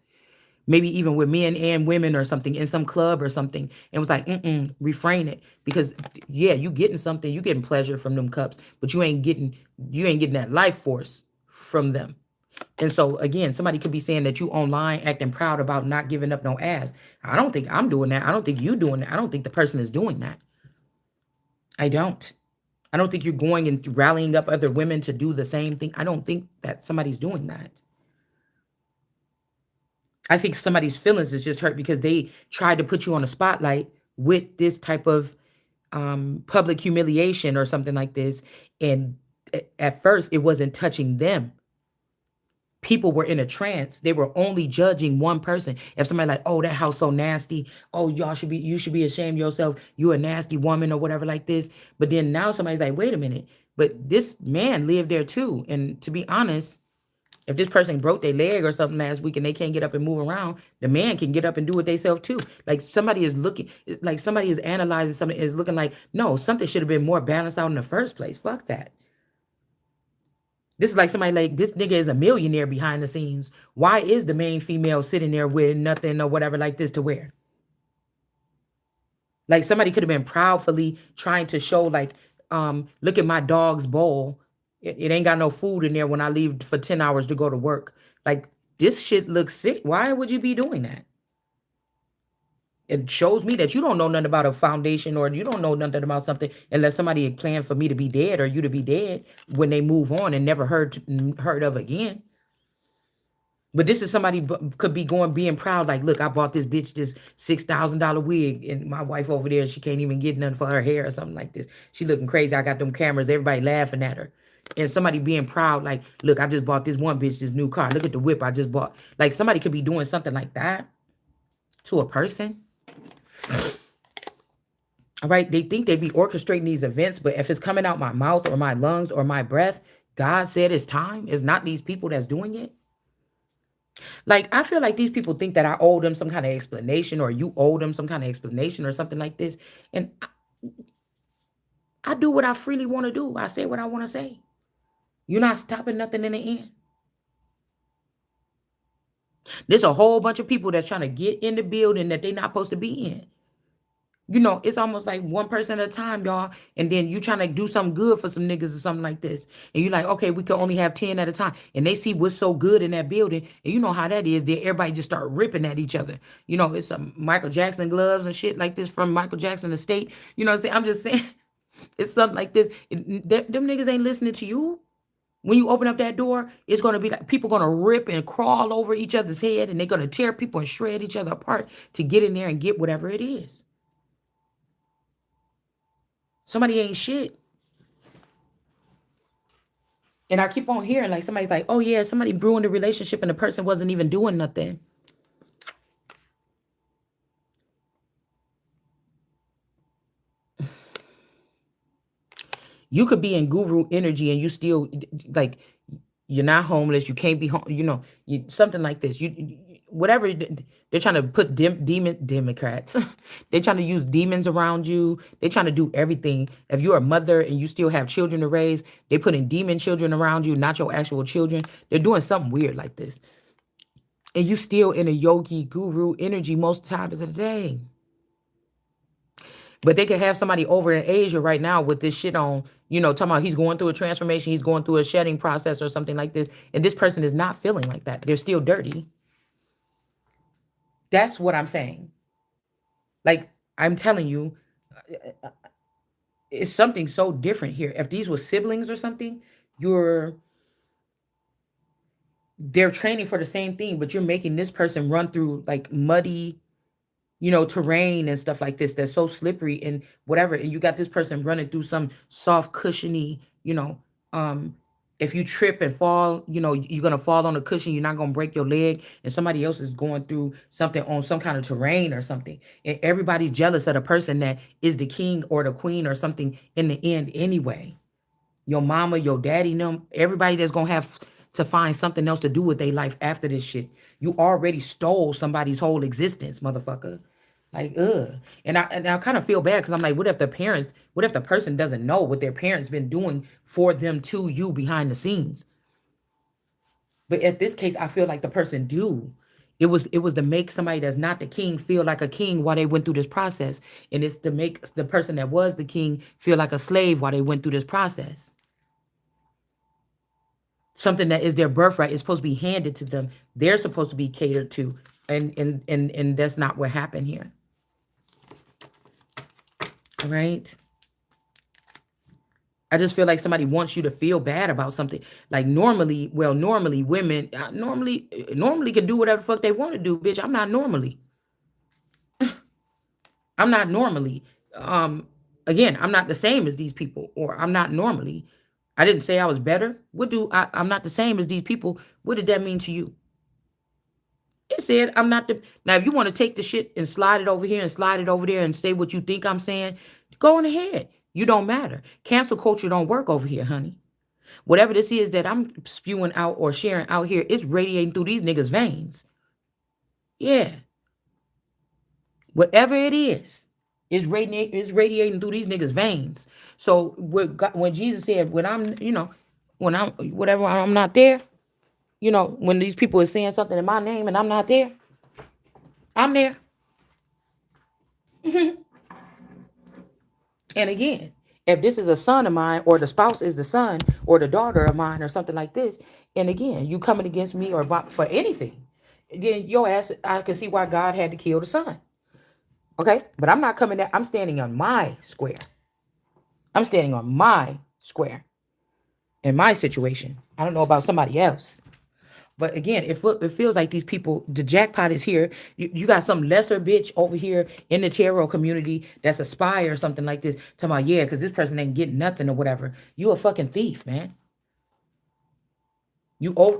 S1: maybe even with men and women or something in some club or something. And was like, refrain it. Because yeah, you getting something, you getting pleasure from them cups, but you ain't getting that life force from them. And so again, somebody could be saying that you online acting proud about not giving up no ass. I don't think I'm doing that. I don't think you doing that. I don't think the person is doing that. I don't. I don't think you're going and rallying up other women to do the same thing. I don't think that somebody's doing that. I think somebody's feelings is just hurt because they tried to put you on a spotlight with this type of public humiliation or something like this. And at first, it wasn't touching them. People were in a trance. They were only judging one person. If somebody like, oh, that house so nasty. Oh, you should be ashamed of yourself. You a nasty woman or whatever like this. But then now somebody's like, wait a minute. But this man lived there too. And to be honest, if this person broke their leg or something last week and they can't get up and move around, the man can get up and do it themselves too. Like somebody is looking, like somebody is analyzing something, is looking like, no, something should have been more balanced out in the first place. Fuck that. This is like somebody like, this nigga is a millionaire behind the scenes. Why is the main female sitting there with nothing or whatever like this to wear? Like somebody could have been proudfully trying to show like, look at my dog's bowl. It ain't got no food in there when I leave for 10 hours to go to work. Like this shit looks sick. Why would you be doing that? It shows me that you don't know nothing about a foundation, or you don't know nothing about something unless somebody planned for me to be dead or you to be dead when they move on and never heard of again. But this is somebody could be going being proud, like, look, I bought this bitch this $6,000 wig, and my wife over there, she can't even get nothing for her hair or something like this. She looking crazy. I got them cameras, everybody laughing at her. And somebody being proud, like, look, I just bought this one bitch this new car. Look at the whip I just bought. Like somebody could be doing something like that to a person. All right. They think they be orchestrating these events, but if it's coming out my mouth or my lungs or my breath, God said it's time. It's not these people that's doing it. Like, I feel like these people think that I owe them some kind of explanation, or you owe them some kind of explanation or something like this. And I do what I freely want to do. I say what I want to say. You're not stopping nothing in the end. There's a whole bunch of people that's trying to get in the building that they're not supposed to be in. You know, it's almost like one person at a time, y'all. And then you trying to do something good for some niggas or something like this. And you're like, okay, we can only have 10 at a time. And they see what's so good in that building. And you know how that is. Then everybody just start ripping at each other. You know, it's some Michael Jackson gloves and shit like this from Michael Jackson estate. You know what I'm saying? I'm just saying, it's something like this. Them niggas ain't listening to you. When you open up that door, it's going to be like people going to rip and crawl over each other's head. And they're going to tear people and shred each other apart to get in there and get whatever it is. Somebody ain't shit. And I keep on hearing like somebody's like, oh yeah, somebody ruined the relationship and the person wasn't even doing nothing. You could be in guru energy and you still like, you're not homeless. You can't be home. You know, something like this. Whatever they're trying to put demon Democrats. They're trying to use demons around you. They're trying to do everything. If you're a mother and you still have children to raise, they putting demon children around you, not your actual children. They're doing something weird like this. And you still in a yogi guru energy most times of the day. But they could have somebody over in Asia right now with this shit on, you know, talking about he's going through a transformation, he's going through a shedding process or something like this. And this person is not feeling like that. They're still dirty. That's what I'm saying. Like, I'm telling you, it's something so different here. If these were siblings or something, you're they're training for the same thing, but you're making this person run through like muddy, terrain and stuff like this that's so slippery and whatever, and you got this person running through some soft cushiony, um if you trip and fall, you're gonna fall on a cushion, you're not gonna break your leg, and somebody else is going through something on some kind of terrain or something, and everybody's jealous of the person that is the king or the queen or something in the end anyway. Your mama, your daddy, them, everybody that's gonna have to find something else to do with their life after this shit. You already stole somebody's whole existence, motherfucker. Like, ugh. And I kind of feel bad because I'm like, what if the person doesn't know what their parents been doing for them to you behind the scenes? But at this case, I feel like the person do. It was to make somebody that's not the king feel like a king while they went through this process. And it's to make the person that was the king feel like a slave while they went through this process. Something that is their birthright is supposed to be handed to them. They're supposed to be catered to. And that's not what happened here. Right? I just feel like somebody wants you to feel bad about something. Like normally women normally can do whatever the fuck they want to do, bitch. I'm not normally. I'm not normally. Again, I'm not the same as these people, or I'm not normally. I didn't say I was better. I'm not the same as these people. What did that mean to you? It said I'm not the. Now, if you want to take the shit and slide it over here and slide it over there and say what you think I'm saying, go on ahead. You don't matter. Cancel culture don't work over here, honey. Whatever this is that I'm spewing out or sharing out here, it's radiating through these niggas' veins. Yeah. Whatever it is radiating through these niggas' veins. So when Jesus said, when I'm whatever, I'm not there, when these people are saying something in my name and I'm not there, I'm there. And again, if this is a son of mine, or the spouse is the son or the daughter of mine or something like this, and again, you coming against me or for anything, then your ass, I can see why God had to kill the son. Okay? But I'm not coming there. I'm standing on my square. I'm standing on my square in my situation. I don't know about somebody else. But again, it feels like these people, the jackpot is here. You got some lesser bitch over here in the tarot community that's a spy or something like this. Talking about, yeah, because this person ain't getting nothing or whatever. You a fucking thief, man.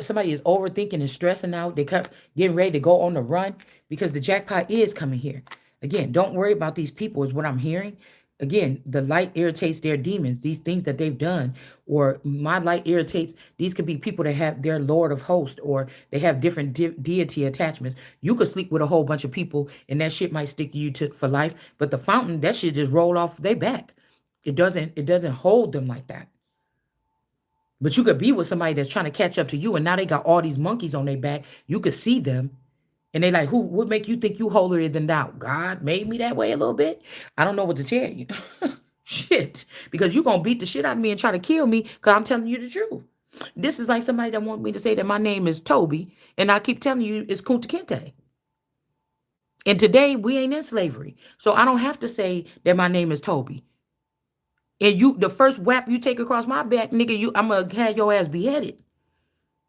S1: Somebody is overthinking and stressing out. They kept getting ready to go on the run because the jackpot is coming here. Again, don't worry about these people is what I'm hearing. Again, the light irritates their demons, these things that they've done, or my light irritates. These could be people that have their Lord of Hosts, or they have different deity attachments. You could sleep with a whole bunch of people, and that shit might stick to you for life. But the fountain, that shit just roll off their back. It doesn't hold them like that. But you could be with somebody that's trying to catch up to you, and now they got all these monkeys on their back. You could see them, and they like, who would make you think you holier than thou? God made me that way a little bit. I don't know what to tell you. Shit. Because you're going to beat the shit out of me and try to kill me because I'm telling you the truth. This is like somebody that want me to say that my name is Toby, and I keep telling you it's Kunta Kinte. And today, we ain't in slavery. So I don't have to say that my name is Toby. And the first whap you take across my back, nigga, I'm going to have your ass beheaded.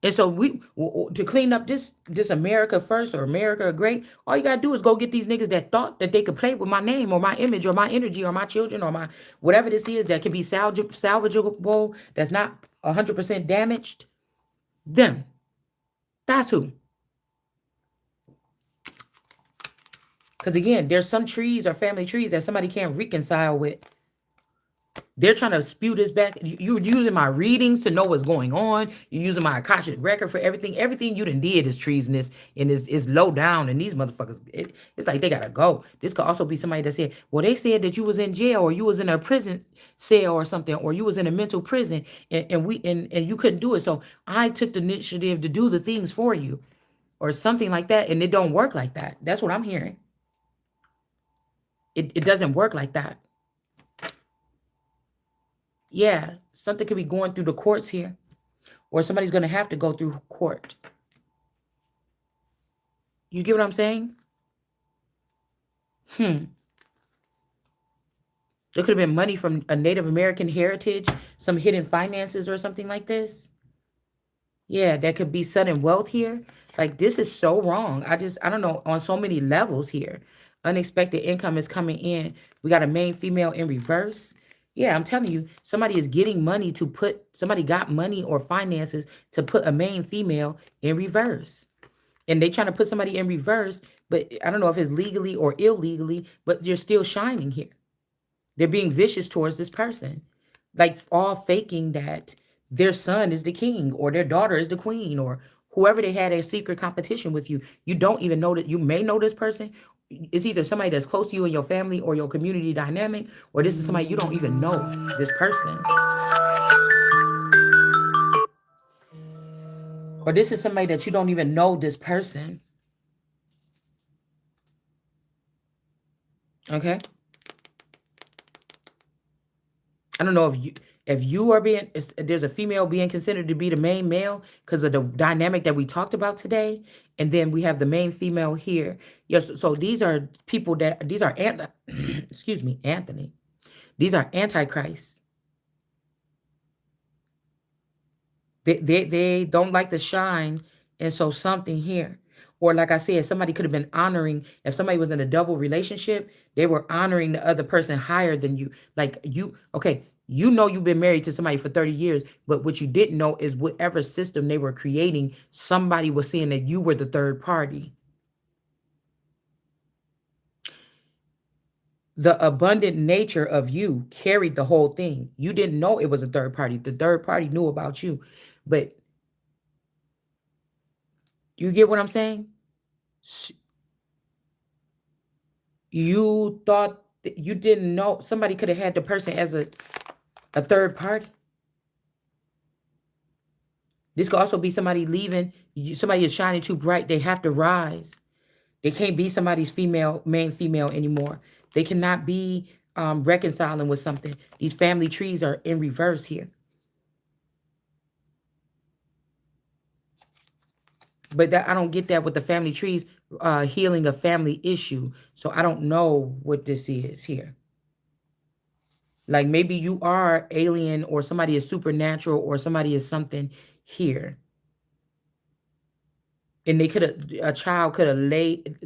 S1: And so to clean up this America first or America great, all you gotta do is go get these niggas that thought that they could play with my name or my image or my energy or my children or my whatever this is that can be salvageable, that's not 100% damaged. Them. That's who. Because again, there's some trees or family trees that somebody can't reconcile with. They're trying to spew this back. You're using my readings to know what's going on. You're using my Akashic record for everything. Everything you done did is treasonous and is low down. And these motherfuckers, it's like they gotta go. This could also be somebody that said, well, they said that you was in jail or you was in a prison cell or something, or you was in a mental prison and you couldn't do it. So I took the initiative to do the things for you or something like that. And it don't work like that. That's what I'm hearing. It doesn't work like that. Yeah, something could be going through the courts here, or somebody's going to have to go through court. You get what I'm saying? There could have been money from a Native American heritage, some hidden finances or something like this. Yeah, that could be sudden wealth here. Like, this is so wrong. I don't know, on so many levels here. Unexpected income is coming in. We got a main female in reverse. Yeah, I'm telling you, somebody is getting money to put, somebody got money or finances to put a main female in reverse. And they trying to put somebody in reverse, but I don't know if it's legally or illegally, but you're still shining here. They're being vicious towards this person, like all faking that their son is the king or their daughter is the queen or whoever they had a secret competition with you. You don't even know that you may know this person. It's either somebody that's close to you in your family or your community dynamic, or this is somebody you don't even know this person, or this is somebody that you don't even know this person. Okay. I don't know if you are being there's a female being considered to be the main male because of the dynamic that we talked about today, and then we have the main female here. Yes, so these are people that these are excuse me, Anthony. These are antichrists. They don't like to shine, and so something here. Or like I said, somebody could have been honoring, if somebody was in a double relationship, they were honoring the other person higher than you. Like you, okay, you know you've been married to somebody for 30 years, but what you didn't know is whatever system they were creating, somebody was saying that you were the third party. The abundant nature of you carried the whole thing. You didn't know it was a third party. The third party knew about you. But you get what I'm saying? S- You thought that you didn't know somebody could have had the person as a third party. This could also be somebody leaving. Somebody is shining too bright. They have to rise. They can't be somebody's female, main female anymore. They cannot be reconciling with something. These family trees are in reverse here. But that I don't get that with the family trees healing a family issue. So I don't know what this is here. Like maybe you are alien or somebody is supernatural or somebody is something here. And they could have a child could have laid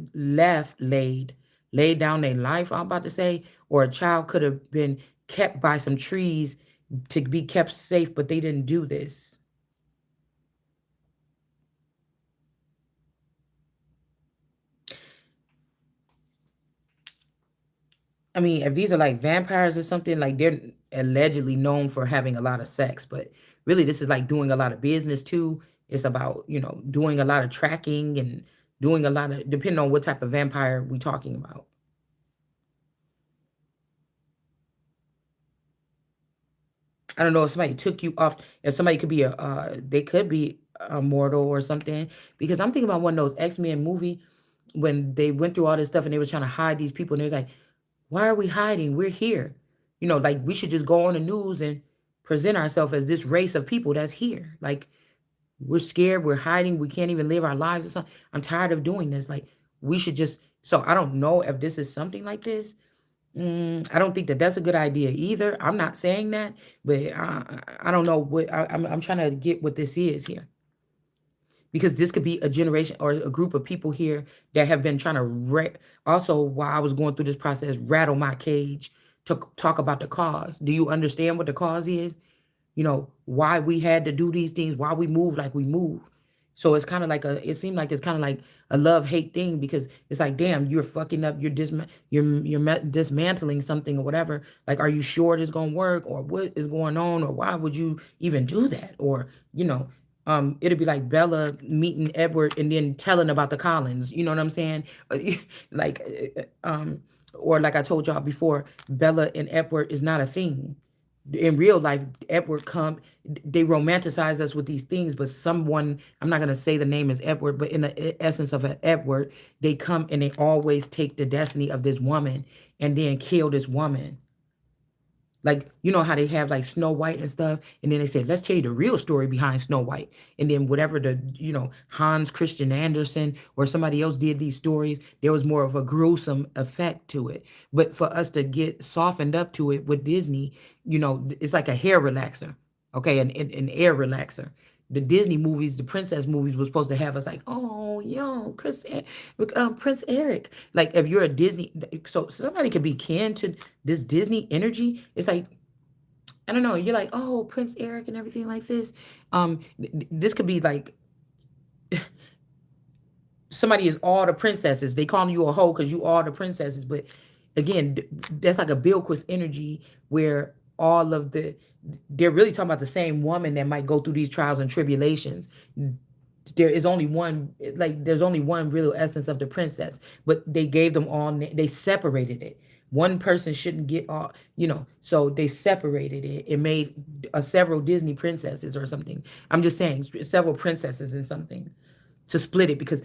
S1: down their life, I'm about to say, or a child could have been kept by some trees to be kept safe, but they didn't do this. I mean, if these are like vampires or something, like they're allegedly known for having a lot of sex, but really this is like doing a lot of business too. It's about, doing a lot of tracking and doing a lot of depending on what type of vampire we talking about. I don't know if somebody took you off, if somebody could be they could be immortal or something. Because I'm thinking about one of those X-Men movie when they went through all this stuff and they was trying to hide these people and they was like, why are we hiding? We're here. Like we should just go on the news and present ourselves as this race of people that's here. Like we're scared, we're hiding, we can't even live our lives or something. I'm tired of doing this. Like we should just so I don't know if this is something like this. I don't think that that's a good idea either. I'm not saying that, but I don't know what I'm trying to get what this is here because this could be a generation or a group of people here that have been trying to also while I was going through this process rattle my cage to talk about the cause. Do you understand what the cause is? Why we had to do these things, why we move like we move. So it's kind of like it seemed like it's kind of like a love hate thing because it's like, damn, you're fucking up, you're dismantling something or whatever. Like, are you sure this gonna work or what is going on or why would you even do that? Or, it'd be like Bella meeting Edward and then telling about the Collins, you know what I'm saying? like, or like I told y'all before, Bella and Edward is not a thing in real life. Edward come, they romanticize us with these things, but someone, I'm not going to say the name is Edward, but in the essence of an Edward, they come and they always take the destiny of this woman and then kill this woman. Like, you know how they have like Snow White and stuff, and then they say, let's tell you the real story behind Snow White. And then whatever Hans Christian Andersen or somebody else did these stories, there was more of a gruesome effect to it. But for us to get softened up to it with Disney, it's like a hair relaxer, okay, an air relaxer. The Disney movies, the princess movies, was supposed to have us like, oh yo, Prince Eric. Like if you're a Disney, so somebody could be kin to this Disney energy. It's like, I don't know. You're like, oh, Prince Eric and everything like this. This could be like somebody is all the princesses. They calling you a hoe because you all the princesses. But again, that's like a Bilquis energy where all of they're really talking about the same woman that might go through these trials and tribulations. There is only one, like there's only one real essence of the princess, but they gave them all, they separated it. One person shouldn't get all, so they separated it and made several Disney princesses or something. I'm just saying several princesses and something to split it, because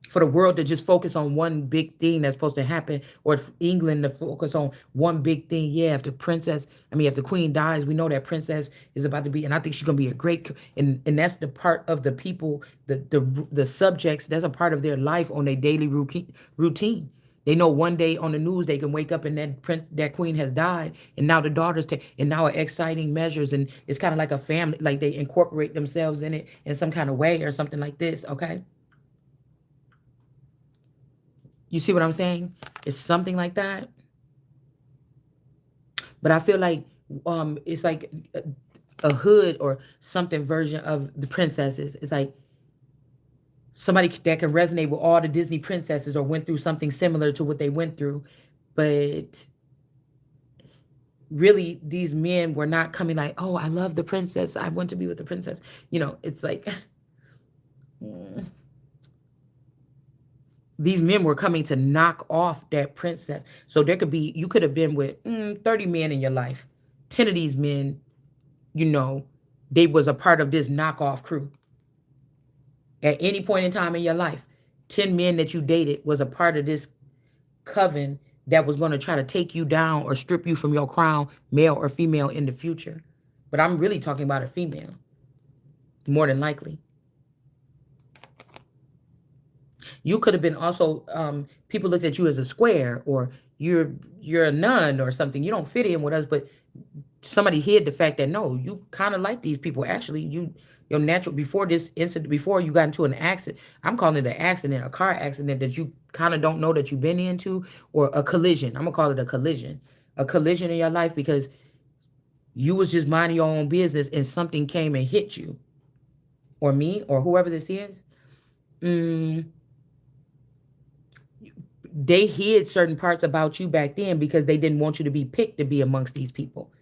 S1: for the world to just focus on one big thing that's supposed to happen, or England to focus on one big thing. Yeah, if the queen dies, we know that princess is about to be, and I think she's gonna be a great, and that's the part of the people, the subjects. That's a part of their life on their daily routine. They know one day on the news they can wake up and that queen has died, and now the daughters take, and now exciting measures, and it's kind of like a family, like they incorporate themselves in it in some kind of way or something like this. Okay. You see what I'm saying? It's something like that. But I feel like it's like a hood or something version of the princesses. It's like somebody that can resonate with all the Disney princesses or went through something similar to what they went through. But really, these men were not coming like, oh, I love the princess, I want to be with the princess. It's like these men were coming to knock off that princess. So you could have been with 30 men in your life. 10 of these men, they was a part of this knockoff crew. At any point in time in your life, 10 men that you dated was a part of this coven that was going to try to take you down or strip you from your crown, male or female, in the future. But I'm really talking about a female, more than likely. You could have been also, people looked at you as a square, or you're a nun or something. You don't fit in with us, but somebody hid the fact that no, you kind of like these people. Actually, your natural, before this incident, before you got into an accident, I'm calling it an accident, a car accident that you kind of don't know that you've been into, or a collision. I'm gonna call it a collision in your life, because you was just minding your own business and something came and hit you, or me, or whoever this is. They hid certain parts about you back then because they didn't want you to be picked to be amongst these people.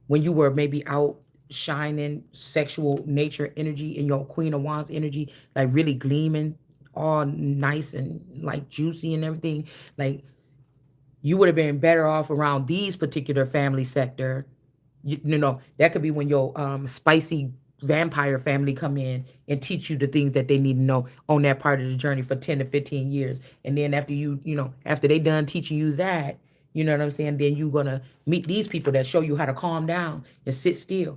S1: When you were maybe out shining sexual nature energy in your Queen of Wands energy, like really gleaming, all nice and like juicy and everything, like you would have been better off around these particular family sector. That could be when your spicy vampire family come in and teach you the things that they need to know on that part of the journey for 10 to 15 years. And then after after they done teaching you that, you know what I'm saying, then you're gonna meet these people that show you how to calm down and sit still.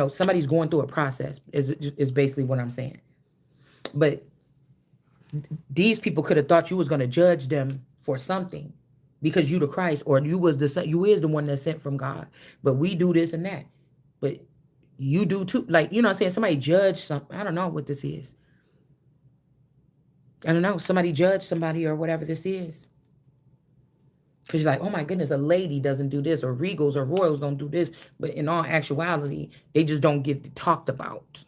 S1: Somebody's going through a process is basically what I'm saying. But these people could have thought you was gonna judge them for something because you the Christ, or you is the one that's sent from God. But we do this and that. But you do too. Like, what I'm saying? Somebody judge something. I don't know what this is. I don't know. Somebody judge somebody or whatever this is. Because you're like, oh my goodness, a lady doesn't do this, or regals or royals don't do this. But in all actuality, they just don't get talked about.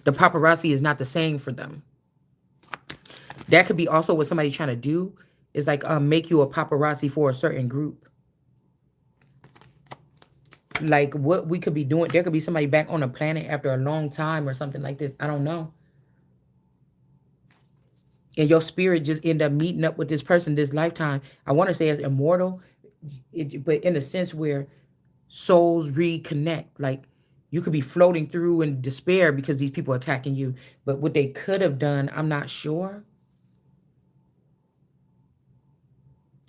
S1: The paparazzi is not the same for them. That could be also what somebody's trying to do, is like make you a paparazzi for a certain group. Like what we could be doing, there could be somebody back on the planet after a long time or something like this. I don't know. And your spirit just end up meeting up with this person this lifetime. I want to say as immortal, but in a sense where souls reconnect. Like you could be floating through in despair because these people are attacking you. But what they could have done, I'm not sure.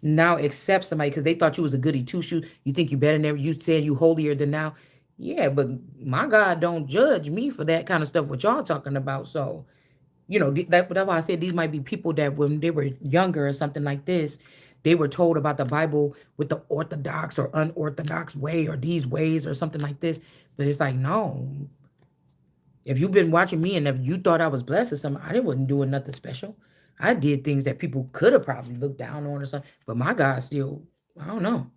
S1: Now accept somebody because they thought you was a goody two shoes. You think you better than, you said you holier than now. Yeah, but my God don't judge me for that kind of stuff what y'all talking about. So, that's why I said these might be people that when they were younger or something like this, they were told about the Bible with the orthodox or unorthodox way, or these ways or something like this. But it's like, no, If you've been watching me and if you thought I was blessed or something, I wasn't doing nothing special. I did things that people could have probably looked down on or something, but my God still, I don't know.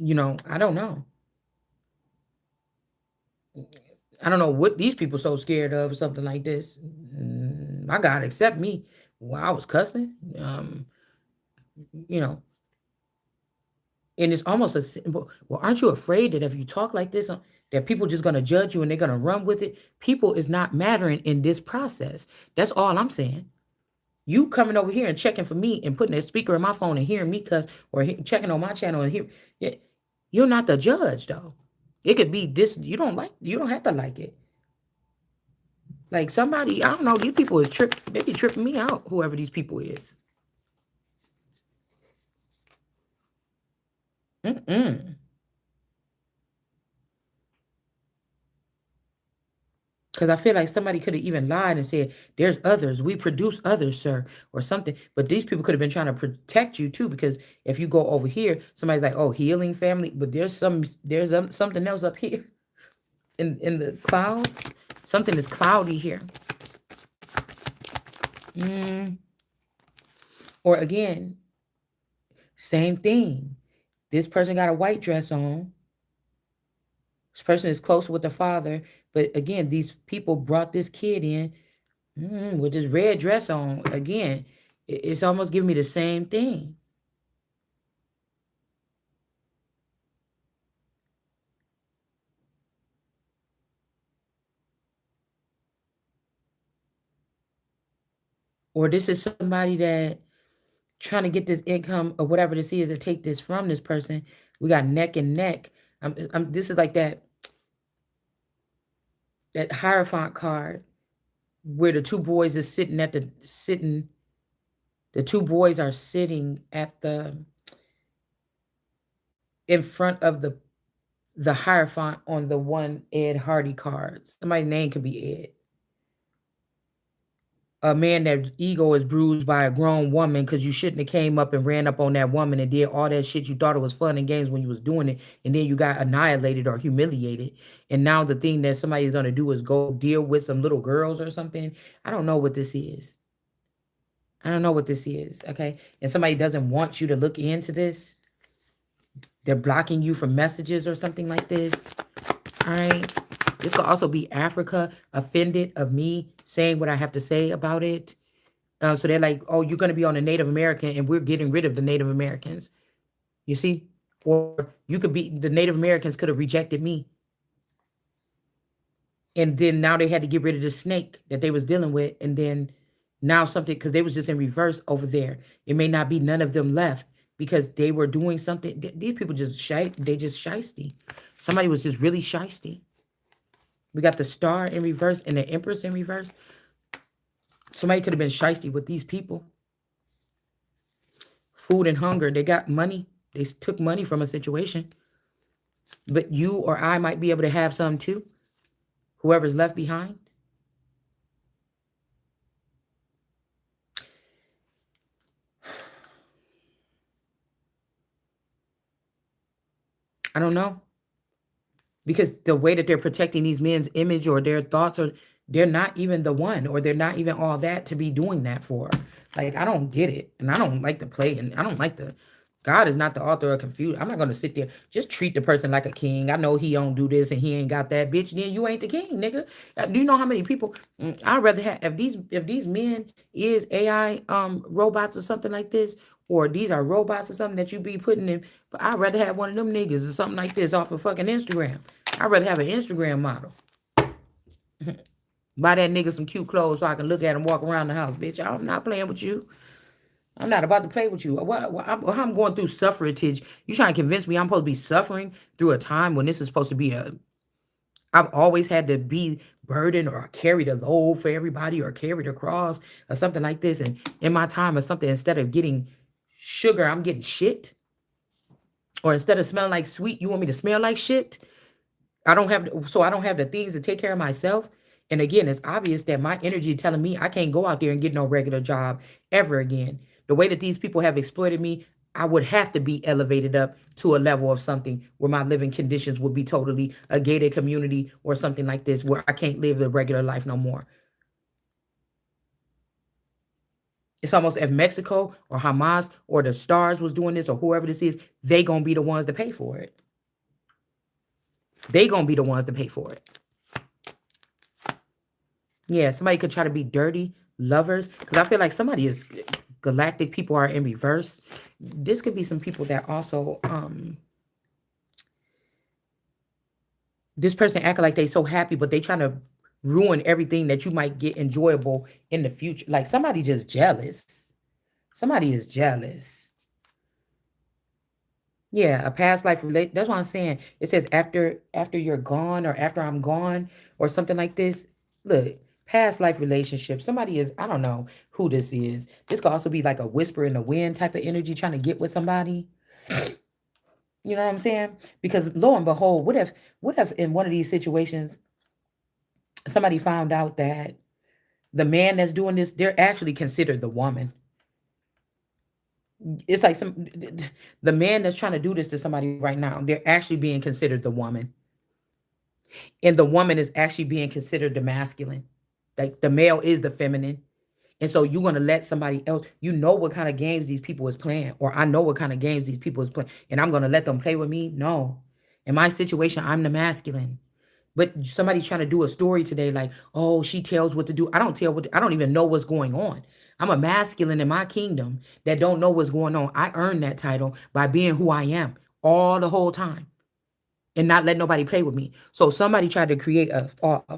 S1: I don't know. I don't know what these people so scared of or something like this. My God, accept me. Well, I was cussing. You know, and it's almost a well, aren't you afraid that if you talk like this, that people just gonna judge you and they're gonna run with it? People is not mattering in this process. That's all I'm saying. You coming over here and checking for me and putting a speaker in my phone and hearing me cuss or checking on my channel and hear, yeah, you're not the judge though. It could be this you don't have to like it. Like somebody, I don't know, these people they be tripping me out, whoever these people is. Mm-mm. Because I feel like somebody could have even lied and said, there's others. We produce others, sir, or something. But these people could have been trying to protect you too, because if you go over here, somebody's like, oh, healing family. But there's something else up here in the clouds. Something is cloudy here. Mm. Or again, same thing. This person got a white dress on. This person is close with the father. But again, these people brought this kid in with this red dress on. Again, it's almost giving me the same thing. Or this is somebody that trying to get this income or whatever this is to take this from this person. We got neck and neck. This is like that Hierophant card where the two boys is the two boys are sitting at the in front of the Hierophant on the one Ed Hardy cards. Somebody's name could be Ed. A man that ego is bruised by a grown woman because you shouldn't have came up and ran up on that woman and did all that shit. You thought it was fun and games when you was doing it, and then you got annihilated or humiliated. And now the thing that somebody's gonna do is go deal with some little girls or something. I don't know what this is. I don't know what this is. Okay. And somebody doesn't want you to look into this. They're blocking you from messages or something like this. All right. This could also be Africa offended of me saying what I have to say about it. So they're like, oh, you're going to be on a Native American and we're getting rid of the Native Americans. You see? Or you could be, the Native Americans could have rejected me. And then now they had to get rid of the snake that they was dealing with. And then now something, because they was just in reverse over there. It may not be none of them left because they were doing something. These people just they just shisty. Somebody was just really shisty. We got the star in reverse and the Empress in reverse. Somebody could have been shisty with these people. Food and hunger. They got money. They took money from a situation. But you or I might be able to have some too. Whoever's left behind. I don't know. Because the way that they're protecting these men's image or their thoughts, or they're not even the one, or they're not even all that to be doing that for. Like, I don't get it. And I don't like to play, and I don't like to. God is not the author of confusion. I'm not going to sit there. Just treat the person like a king. I know he don't do this and he ain't got that, bitch. Then you ain't the king, nigga. Do you know how many people? I'd rather have if these men is AI robots or something like this, or these are robots or something that you be putting in. But I'd rather have one of them niggas or something like this off of fucking Instagram. I'd rather have an Instagram model. Buy that nigga some cute clothes so I can look at him walk around the house, bitch. I'm not playing with you. I'm not about to play with you. I'm going through suffrage. You trying to convince me I'm supposed to be suffering through a time when this is supposed to be I've always had to be burdened or carry the load for everybody or carry the cross or something like this. And in my time or something, instead of getting sugar, I'm getting shit. Or instead of smelling like sweet, you want me to smell like shit? I don't have the things to take care of myself. And again, it's obvious that my energy telling me I can't go out there and get no regular job ever again. The way that these people have exploited me, I would have to be elevated up to a level of something where my living conditions would be totally a gated community or something like this where I can't live the regular life no more. It's almost if Mexico or Hamas or the stars was doing this or whoever this is, they gonna be the ones to pay for it. They gonna be the ones to pay for it. Yeah, somebody could try to be dirty lovers because I feel like somebody is galactic. People are in reverse. This could be some people that also this person acting like they so happy, but they trying to ruin everything that you might get enjoyable in the future. Like somebody just jealous. Somebody is jealous. Yeah, a past life relate. That's what I'm saying. It says after you're gone or after I'm gone or something like this. Look, past life relationship. Somebody is, I don't know who this is. This could also be like a whisper in the wind type of energy trying to get with somebody. You know what I'm saying? Because lo and behold, what if in one of these situations somebody found out that the man that's doing this, they're actually considered the woman. It's like the man that's trying to do this to somebody right now, they're actually being considered the woman. And the woman is actually being considered the masculine. Like the male is the feminine. And so you're gonna let somebody else, you know what kind of games these people is playing, or I know what kind of games these people is playing, and I'm gonna let them play with me. No. In my situation, I'm the masculine. But somebody trying to do a story today, like, oh, she tells what to do. I don't tell what I don't even know what's going on. I'm a masculine in my kingdom that don't know what's going on. I earned that title by being who I am all the whole time and not let nobody play with me. So somebody tried to create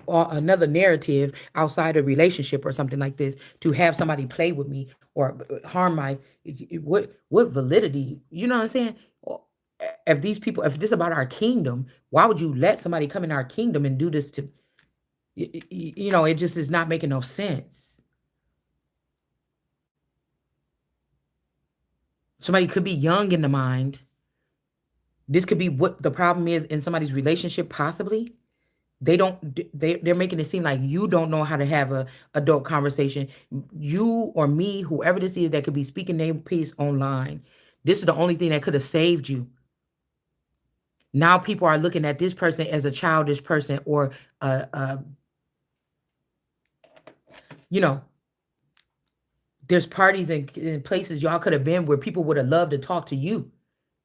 S1: another narrative outside a relationship or something like this to have somebody play with me or harm my what validity? You know what I'm saying? If these people, if this is about our kingdom, why would you let somebody come in our kingdom and do this to you know, it just is not making no sense. Somebody could be young in the mind. This could be what the problem is in somebody's relationship, possibly. They don't they're making it seem like you don't know how to have a adult conversation. You or me, whoever this is that could be speaking their piece online. This is the only thing that could have saved you. Now people are looking at this person as a childish person or you know, there's parties and places y'all could have been where people would have loved to talk to you.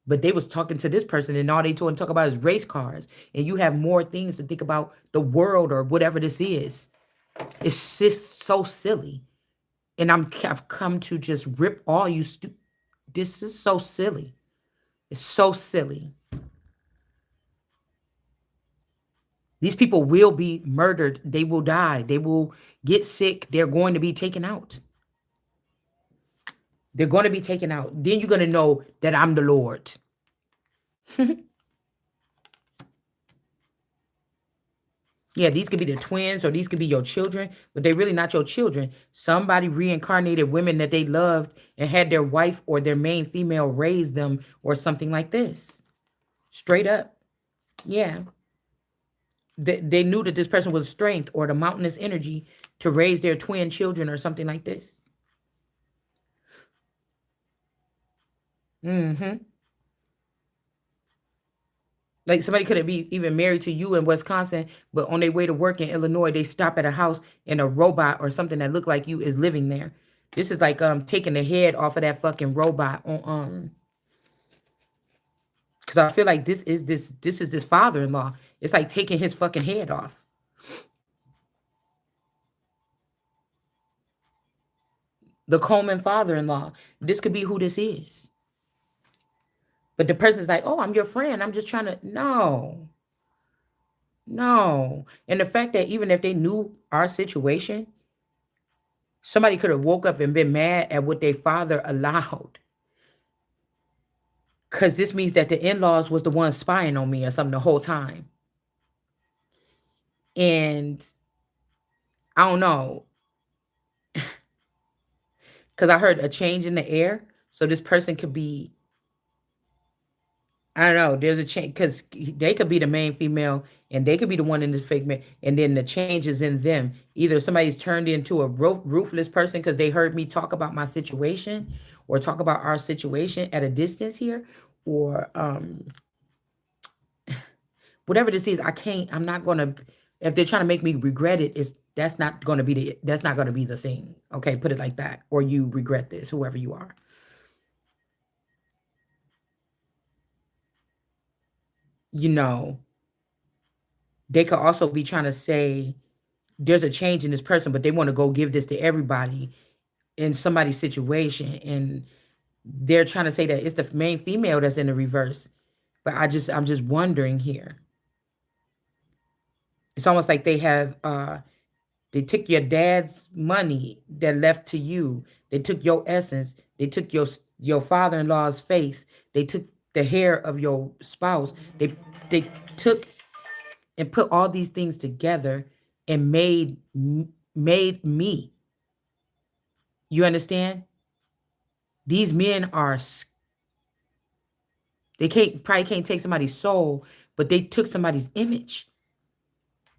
S1: But they was talking to this person and all they told and talk about is race cars. And you have more things to think about the world or whatever this is. It's just so silly. And I've come to just rip all you this is so silly. It's so silly. These people will be murdered. They will die. They will get sick. They're going to be taken out. They're going to be taken out. Then you're going to know that I'm the Lord. Yeah, these could be the twins or these could be your children, but they're really not your children. Somebody reincarnated women that they loved and had their wife or their main female raise them or something like this. Straight up. Yeah. They knew that this person was strength or the mountainous energy to raise their twin children or something like this. Mm-hmm. Like somebody could be even married to you in Wisconsin, but on their way to work in Illinois, they stop at a house and a robot or something that looked like you is living there. This is like taking the head off of that fucking robot on because I feel like this is this father-in-law. It's like taking his fucking head off. The Coleman father-in-law. This could be who this is. But the person's like, oh, I'm your friend. I'm just trying to. No. No. And the fact that even if they knew our situation, somebody could have woke up and been mad at what their father allowed. Because this means that the in-laws was the one spying on me or something the whole time. And I don't know. Because I heard a change in the air. So this person could be, I don't know, there's a change because they could be the main female and they could be the one in the fake man. And then the change is in them. Either somebody's turned into a ruthless person because they heard me talk about my situation, or talk about our situation at a distance here, or whatever this is, I'm not gonna, if they're trying to make me regret it, is that's not gonna be the thing. Okay, put it like that. Or you regret this, whoever you are. You know, they could also be trying to say there's a change in this person, but they want to go give this to everybody in somebody's situation. And they're trying to say that it's the main female that's in the reverse. But I'm just wondering here. It's almost like they took your dad's money that left to you. They took your essence. They took your father-in-law's face. They took the hair of your spouse. They took and put all these things together and made me. You understand? These men are they can't take somebody's soul, but they took somebody's image.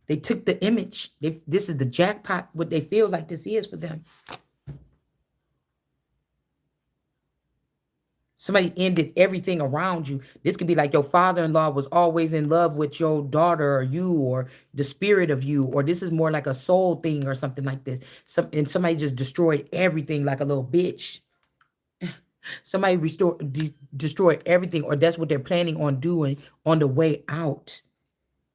S1: They took the image. This is the jackpot. What they feel like this is for them. Somebody ended everything around you. This could be like your father-in-law was always in love with your daughter or you or the spirit of you, or this is more like a soul thing or something like this. And somebody just destroyed everything like a little bitch. Somebody destroyed everything, or that's what they're planning on doing on the way out.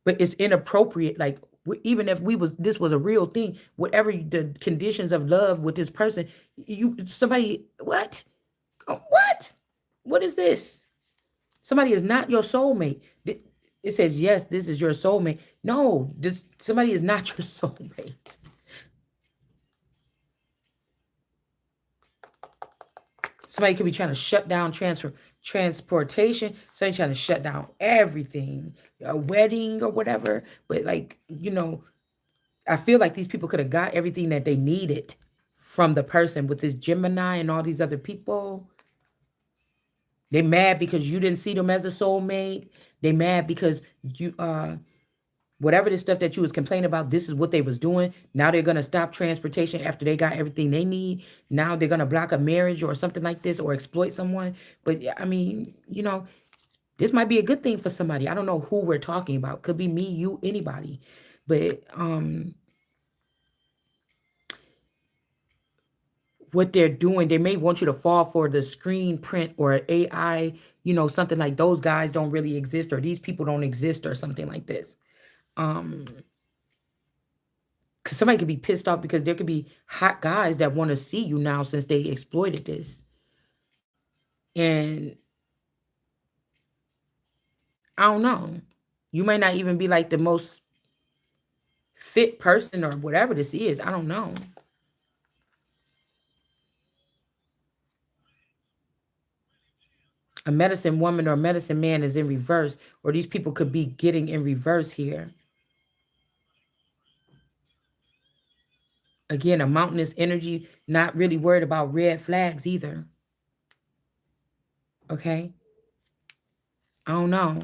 S1: But it's inappropriate. Like even if this was a real thing, whatever the conditions of love with this person, somebody what? What? What is this? Somebody is not your soulmate. It says, yes, this is your soulmate. No, somebody is not your soulmate. Somebody could be trying to shut down transportation. Somebody trying to shut down everything, a wedding or whatever. But like, I feel like these people could have got everything that they needed from the person with this Gemini and all these other people. They mad because you didn't see them as a soulmate. They mad because you whatever the stuff that you was complaining about, this is what they was doing. Now they're gonna stop transportation after they got everything they need. Now they're gonna block a marriage or something like this or exploit someone. But I mean, this might be a good thing for somebody. I don't know who we're talking about. Could be me, you, anybody. But what they're doing, they may want you to fall for the screen print or AI, something like those guys don't really exist or these people don't exist or something like this. Because somebody could be pissed off because there could be hot guys that want to see you now since they exploited this. And I don't know. You might not even be like the most fit person or whatever this is. I don't know. A medicine woman or a medicine man is in reverse, or these people could be getting in reverse here. Again, a mountainous energy, not really worried about red flags either. Okay? I don't know.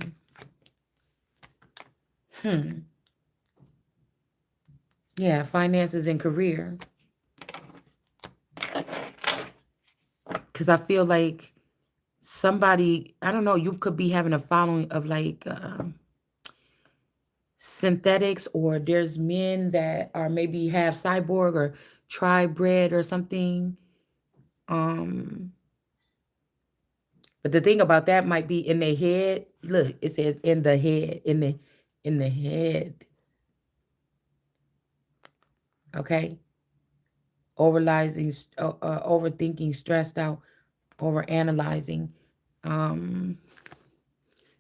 S1: Yeah, finances and career. Because I feel like somebody, I don't know, you could be having a following of like synthetics, or there's men that are maybe half cyborg or tri-bred or something. But the thing about that might be in their head. Look, it says in the head, in the head. Okay? Overthinking, stressed out, over analyzing.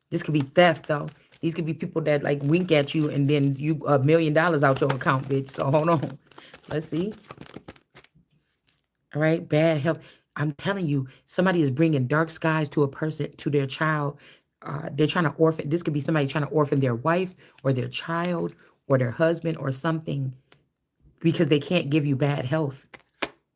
S1: This could be theft though. These could be people that like wink at you and then you $1 million out your account, bitch. So hold on. Let's see. All right, bad health. I'm telling you, somebody is bringing dark skies to a person, to their child. They're trying to orphan. This could be somebody trying to orphan their wife or their child or their husband or something because they can't give you bad health.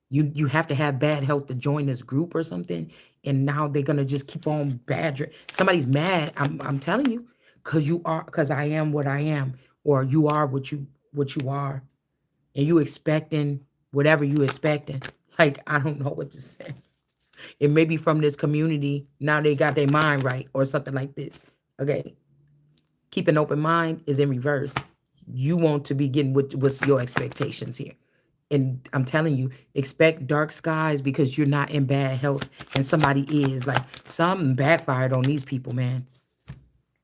S1: You have to have bad health to join this group or something. And now they're gonna just keep on badger. Somebody's mad. I'm telling you, because I am what I am, or you are what you are, and you expecting whatever you expecting. Like I don't know what to say. It may be from this community. Now they got their mind right or something like this. Okay. Keep an open mind is in reverse. You want to be getting what's your expectations here. And I'm telling you, expect dark skies because you're not in bad health and somebody is. Like something backfired on these people, man.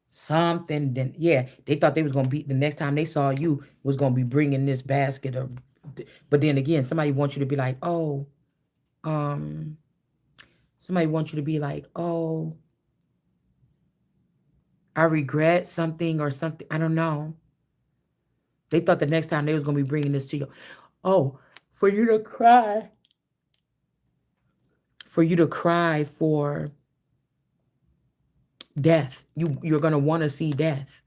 S1: Something then yeah, they thought they was gonna be the next time they saw you was gonna be bringing this basket of, but then again, somebody wants you to be like, oh, um, somebody wants you to be like, oh, I regret something or something. I don't know. They thought the next time they was gonna be bringing this to you. Oh, for you to cry, for you to cry for death. You're gonna want to see death.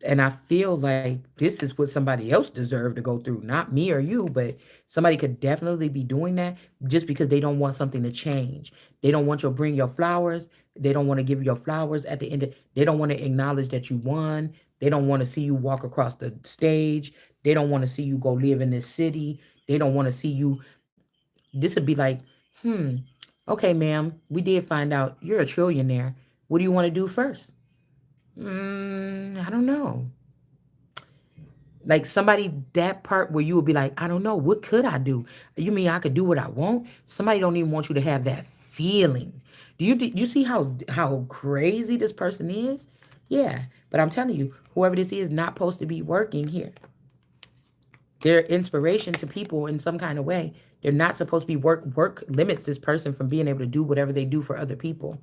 S1: And I feel like this is what somebody else deserved to go through, not me or you, but somebody could definitely be doing that just because they don't want something to change. They don't want you to bring your flowers. They don't want to give your flowers at the end. They don't want to acknowledge that you won. They don't want to see you walk across the stage. They don't want to see you go live in this city. They don't want to see you. This would be like, hmm, okay, ma'am, we did find out you're a trillionaire. What do you want to do first? I don't know. Like somebody that part where you would be like, I don't know, what could I do? You mean I could do what I want? Somebody don't even want you to have that feeling. Do you see how crazy this person is? Yeah, but I'm telling you, whoever this is not supposed to be working here. They're inspiration to people in some kind of way. They're not supposed to be work limits this person from being able to do whatever they do for other people.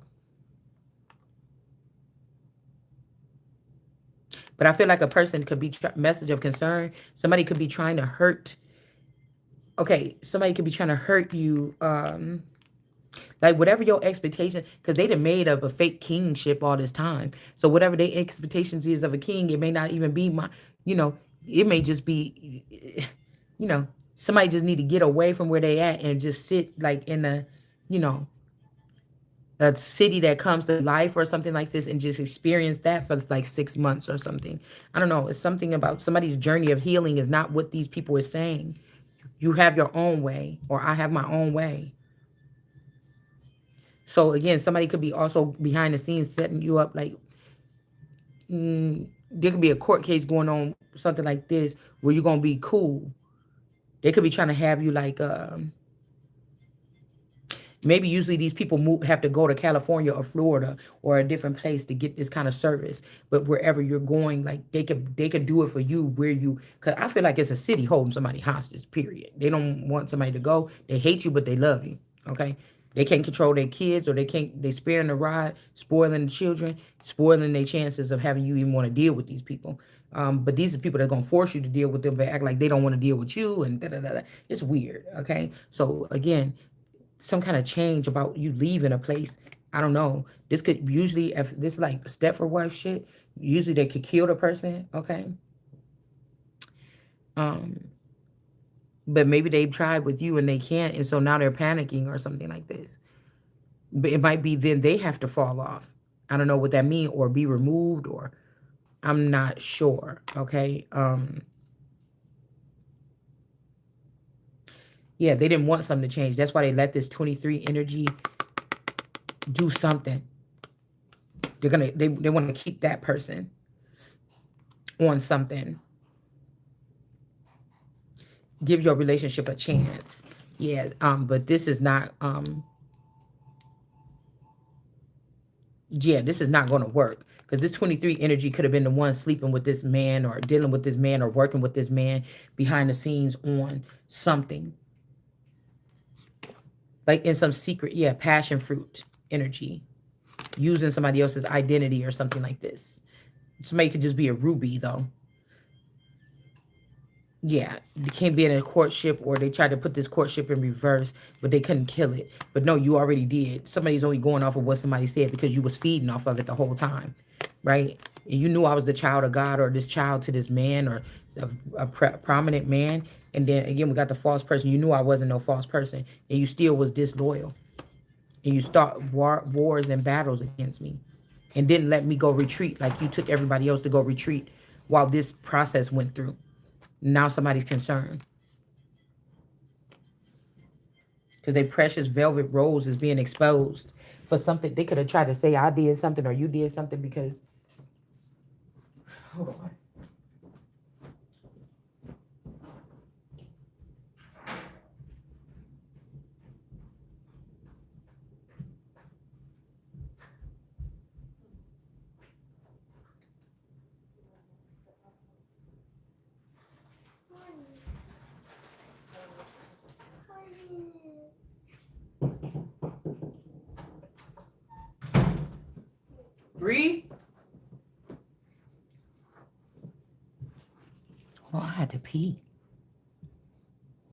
S1: But I feel like a person could be message of concern. Somebody could be trying to hurt. Okay, somebody could be trying to hurt you. Like whatever your expectation, because they done made up a fake kingship all this time. So whatever their expectations is of a king, it may not even be my. You know, it may just be. You know, somebody just need to get away from where they at and just sit like in a, you know, a city that comes to life or something like this and just experience that for like 6 months or something. I don't know. It's something about somebody's journey of healing is not what these people are saying. You have your own way, or I have my own way. So again, somebody could be also behind the scenes setting you up. Like there could be a court case going on, something like this, where you're gonna be cool. They could be trying to have you like maybe usually these people have to go to California or Florida or a different place to get this kind of service. But wherever you're going, like they could do it for you where you. Cause I feel like it's a city holding somebody hostage. Period. They don't want somebody to go. They hate you, but they love you. Okay. They can't control their kids, or they sparing the ride, spoiling the children, spoiling their chances of having you even want to deal with these people. But these are people that are gonna force you to deal with them, but act like they don't want to deal with you, and da da da. It's weird. Okay. So again, some kind of change about you leaving a place. I don't know. This could usually, if this like Stepford wife shit, usually they could kill the person. Okay. Um, but maybe they've tried with you and they can't, and so now they're panicking or something like this. But it might be then they have to fall off. I don't know what that means, or be removed, or I'm not sure. Okay. Yeah, they didn't want something to change. That's why they let this 23 energy do something. They want to keep that person on something. Give your relationship a chance. Yeah, but this is not yeah, this is not going to work, because this 23 energy could have been the one sleeping with this man or dealing with this man or working with this man behind the scenes on something. Like in some secret, yeah, passion fruit energy, using somebody else's identity or something like this. Somebody could just be a ruby though. Yeah, they can't be in a courtship, or they tried to put this courtship in reverse, but they couldn't kill it. But no, you already did. Somebody's only going off of what somebody said because you was feeding off of it the whole time, right? And you knew I was the child of God, or this child to this man, or a prominent man. And then again, we got the false person. You knew I wasn't no false person, and you still was disloyal. And you start wars and battles against me, and didn't let me go retreat like you took everybody else to go retreat while this process went through. Now somebody's concerned. because their precious velvet rose is being exposed for something. They could have tried to say I did something or you did something because, hold on. Bree? Oh, I had to pee.